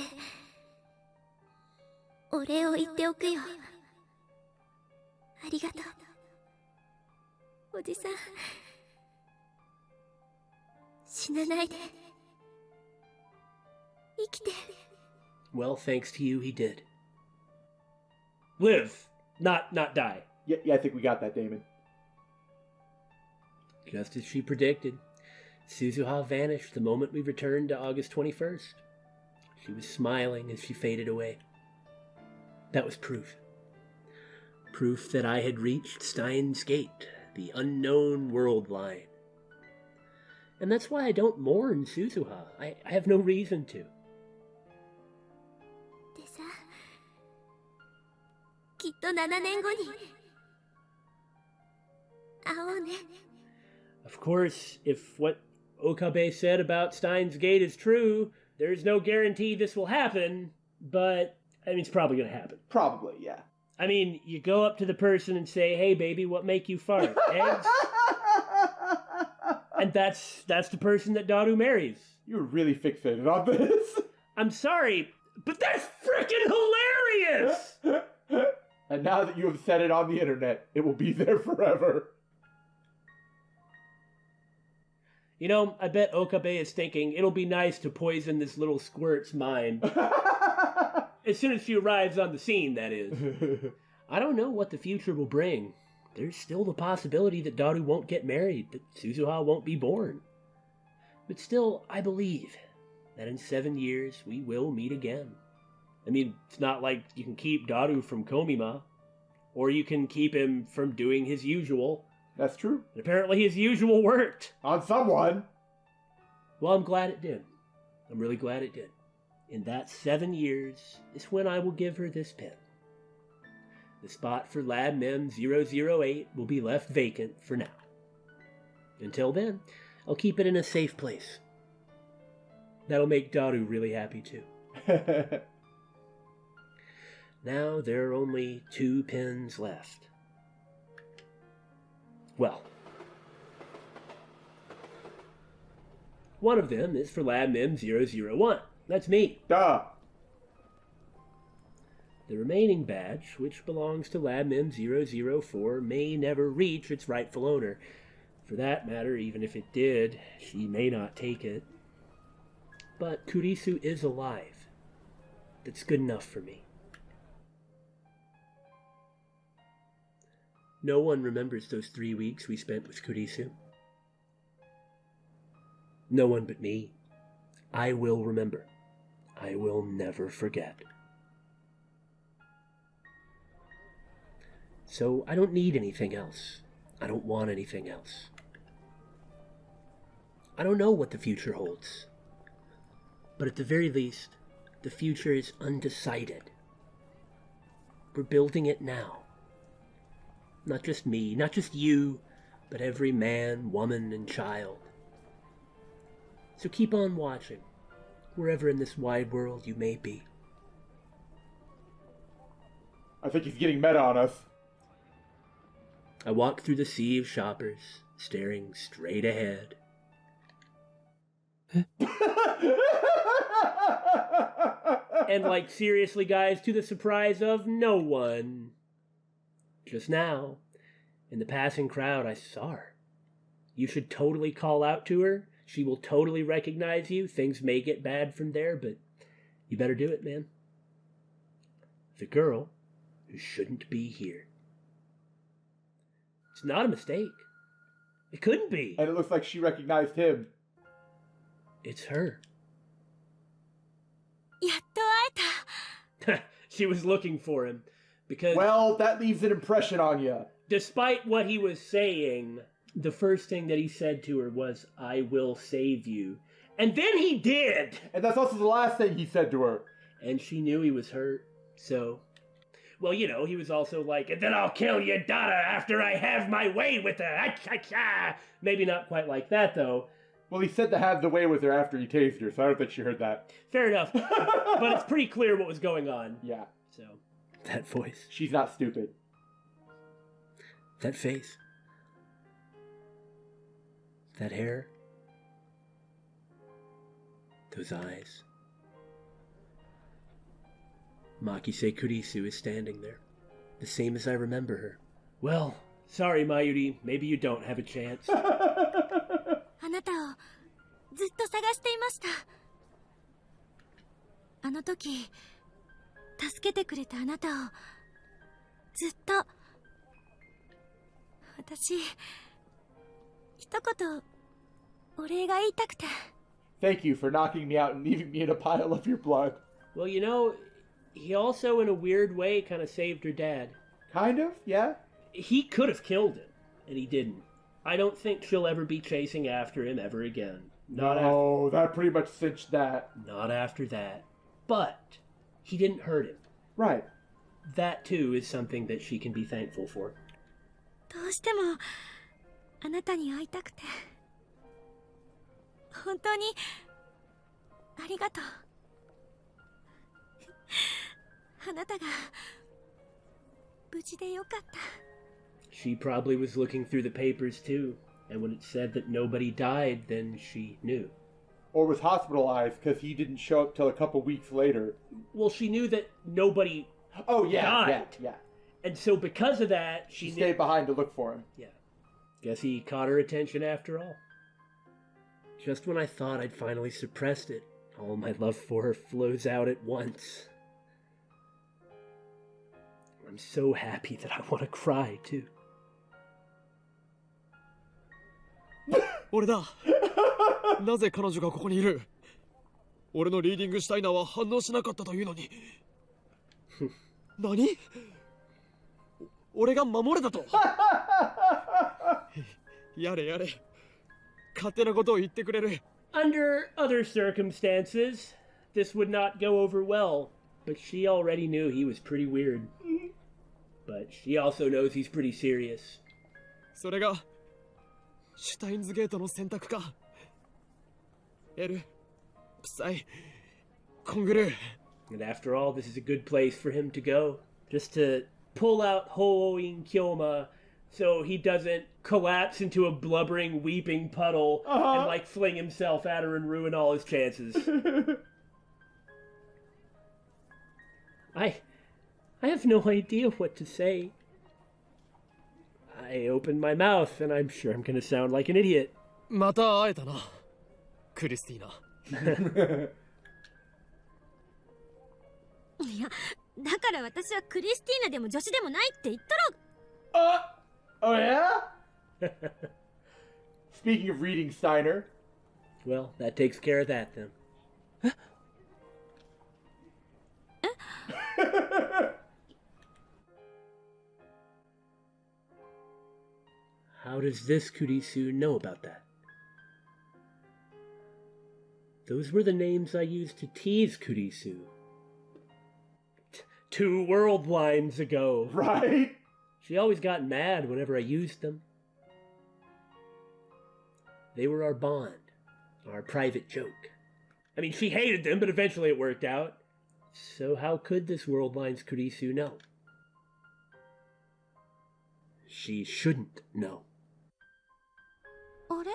お礼を言っておくよ。ありがとう、おじさん。死なないで、生きて。 Well, thanks to you, he did. Live, not die. Yeah, I think we got that, Damon. Just as she predicted, Suzuha vanished the moment we returned to August 21st. She was smiling as she faded away. That was proof. Proof that I had reached Steins Gate, the unknown world line. And that's why I don't mourn Suzuha. I have no reason to. でさ、きっと7年後に会おうね。 Of course, if what Okabe said about Steins Gate is true, there's no guarantee this will happen, but, I mean, it's probably going to happen. Probably, yeah. I mean, you go up to the person and say, hey, baby, what make you fart? Eggs? And that's the person that Daru marries. You were really fixated on this. I'm sorry, but that's freaking hilarious! And now that you have said it on the internet, it will be there forever. You know, I bet Okabe is thinking it'll be nice to poison this little squirt's mind. As soon as she arrives on the scene, that is. I don't know what the future will bring. There's still the possibility that Daru won't get married, that Suzuha won't be born. But still, I believe that in 7 years we will meet again. I mean, it's not like you can keep Daru from Komima, or you can keep him from doing his usual. That's true. And apparently his usual worked. On someone. Well, I'm glad it did. I'm really glad it did. In that 7 years is when I will give her this pin. The spot for Lab Mem 008 will be left vacant for now. Until then, I'll keep it in a safe place. That'll make Daru really happy too. Now there are only 2 pins left. Well, one of them is for Lab Mem 001. That's me. Duh. The remaining badge, which belongs to Lab Mem 004, may never reach its rightful owner. For that matter, even if it did, she may not take it. But Kurisu is alive. That's good enough for me. No one remembers those 3 weeks we spent with Kurisu. No one but me. I will remember. I will never forget. So I don't need anything else. I don't want anything else. I don't know what the future holds. But at the very least, the future is undecided. We're building it now. Not just me, not just you, but every man, woman, and child. So keep on watching, wherever in this wide world you may be. I think he's getting meta on us. I walk through the sea of shoppers, staring straight ahead. And like, seriously guys, to the surprise of no one. Just now, in the passing crowd, I saw her. You should totally call out to her. She will totally recognize you. Things may get bad from there, but you better do it, man. The girl who shouldn't be here. It's not a mistake. It couldn't be. And it looks like she recognized him. It's her. やっと会えた。 She was looking for him. Because, Well, that leaves an impression on you. despite what he was saying, the first thing that he said to her was, I will save you. And then he did! And that's also the last thing he said to her. And she knew he was hurt, so... Well, you know, he was also like, and then I'll kill your daughter after I have my way with her. Maybe not quite like that, though. Well, he said to have the way with her after he tased her, so I don't think she heard that. Fair enough. But it's pretty clear what was going on. Yeah. So, that voice. She's not stupid. That face. That hair. Those eyes. Makise Kurisu is standing there, the same as I remember her. Well, sorry, Mayuri, maybe you don't have a chance. あなたをずっと探していました。あの時、助けてくれたあなたをずっと。私、一言お礼が言いたくて。Thank you for knocking me out and leaving me in a pile of your blood. Well, you know, he also, in a weird way, kind of saved her dad. Kind of, yeah. He could have killed him, and he didn't. I don't think she'll ever be chasing after him ever again. No, that pretty much cinched that. Not after that. But he didn't hurt him. Right. That, too, is something that she can be thankful for. どうしてもあなたに会いたくて。本当にありがとう。あなたが無事でよかった。She probably was looking through the papers too, and when it said that nobody died, then she knew. Or was hospitalized because he didn't show up till a couple weeks later. Well, she knew that nobody died. Yeah. And so because of that, she stayed behind to look for him. Yeah. Guess he caught her attention after all. Just when I thought I'd finally suppressed it, all my love for her flows out at once. I'm so happy that I want to cry, too. 俺だ。なぜ彼女がここにいる？俺のリーディングシュタイナーは反応しなかったというのに。何？俺が守れたと？やれやれ。勝手なことを言ってくれる。Under other circumstances, this would not go over well, but she already knew he was pretty weird. But she also knows he's pretty serious. それがシュタインズゲートの選択か。エル、プサイ、コングルー。And after all, this is a good place for him to go. Just to pull out Hoin Kyoma so he doesn't collapse into a blubbering, weeping puddle and like fling himself at her and ruin all his chances. I have no idea what to say. I opened my mouth and I'm sure I'm gonna sound like an idiot. また会えたな、クリスティーナ。いや、だから私はクリスティーナでも女子でもないって言ったろ。Oh yeah? Speaking of reading Steiner. Well, that takes care of that then. How does this Kurisu know about that? Those were the names I used to tease Kurisu. 2 world lines ago. Right? She always got mad whenever I used them. They were our bond, our private joke. I mean, she hated them, but eventually it worked out. So how could this world line's Kurisu know? She shouldn't know. あれ？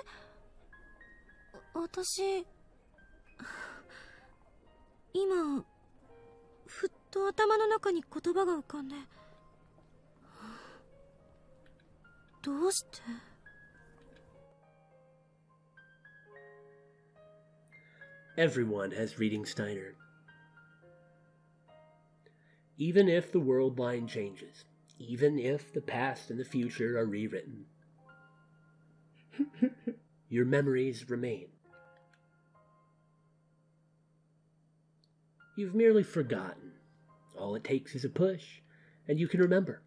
私、今、ふっと頭の中に言葉が浮かんで。どうして？ Everyone has reading Steiner. Even if the world line changes, even if the past and the future are rewritten, your memories remain. You've merely forgotten. All it takes is a push, and you can remember.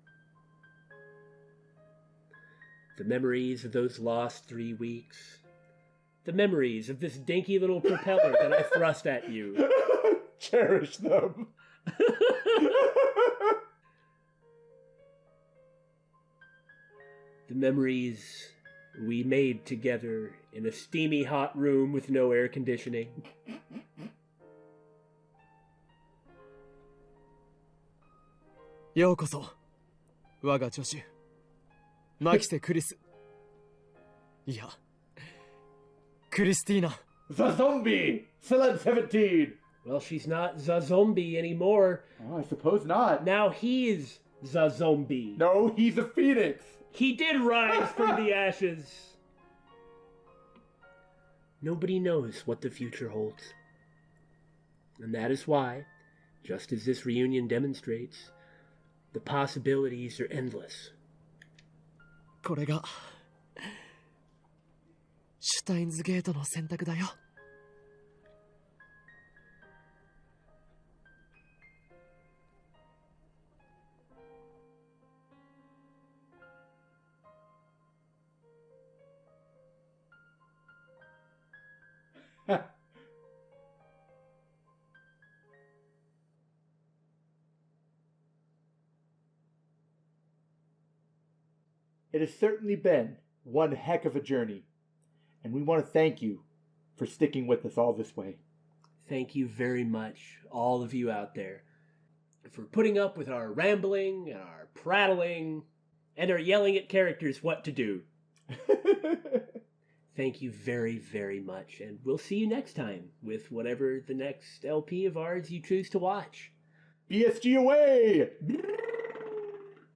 The memories of those lost 3 weeks. The memories of this dinky little propeller that I thrust at you. Cherish them. The memories we made together in a steamy hot room with no air conditioning. Yokoso, 我が助手。マキセ・クリス。いや、クリスティーナ。 The zombie! Select 17! Well, she's not the zombie anymore. Oh, I suppose not. Now he's the zombie. No, he's a phoenix. He did rise from the ashes. Nobody knows what the future holds. And that is why, just as this reunion demonstrates, the possibilities are endless. これがシュタインズゲートの選択だよ。It has certainly been one heck of a journey, and we want to thank you for sticking with us all this way. Thank you very much, all of you out there, for putting up with our rambling and our prattling and our yelling at characters what to do. Thank you very, very much, and we'll see you next time with whatever the next LP of ours you choose to watch. BSG away!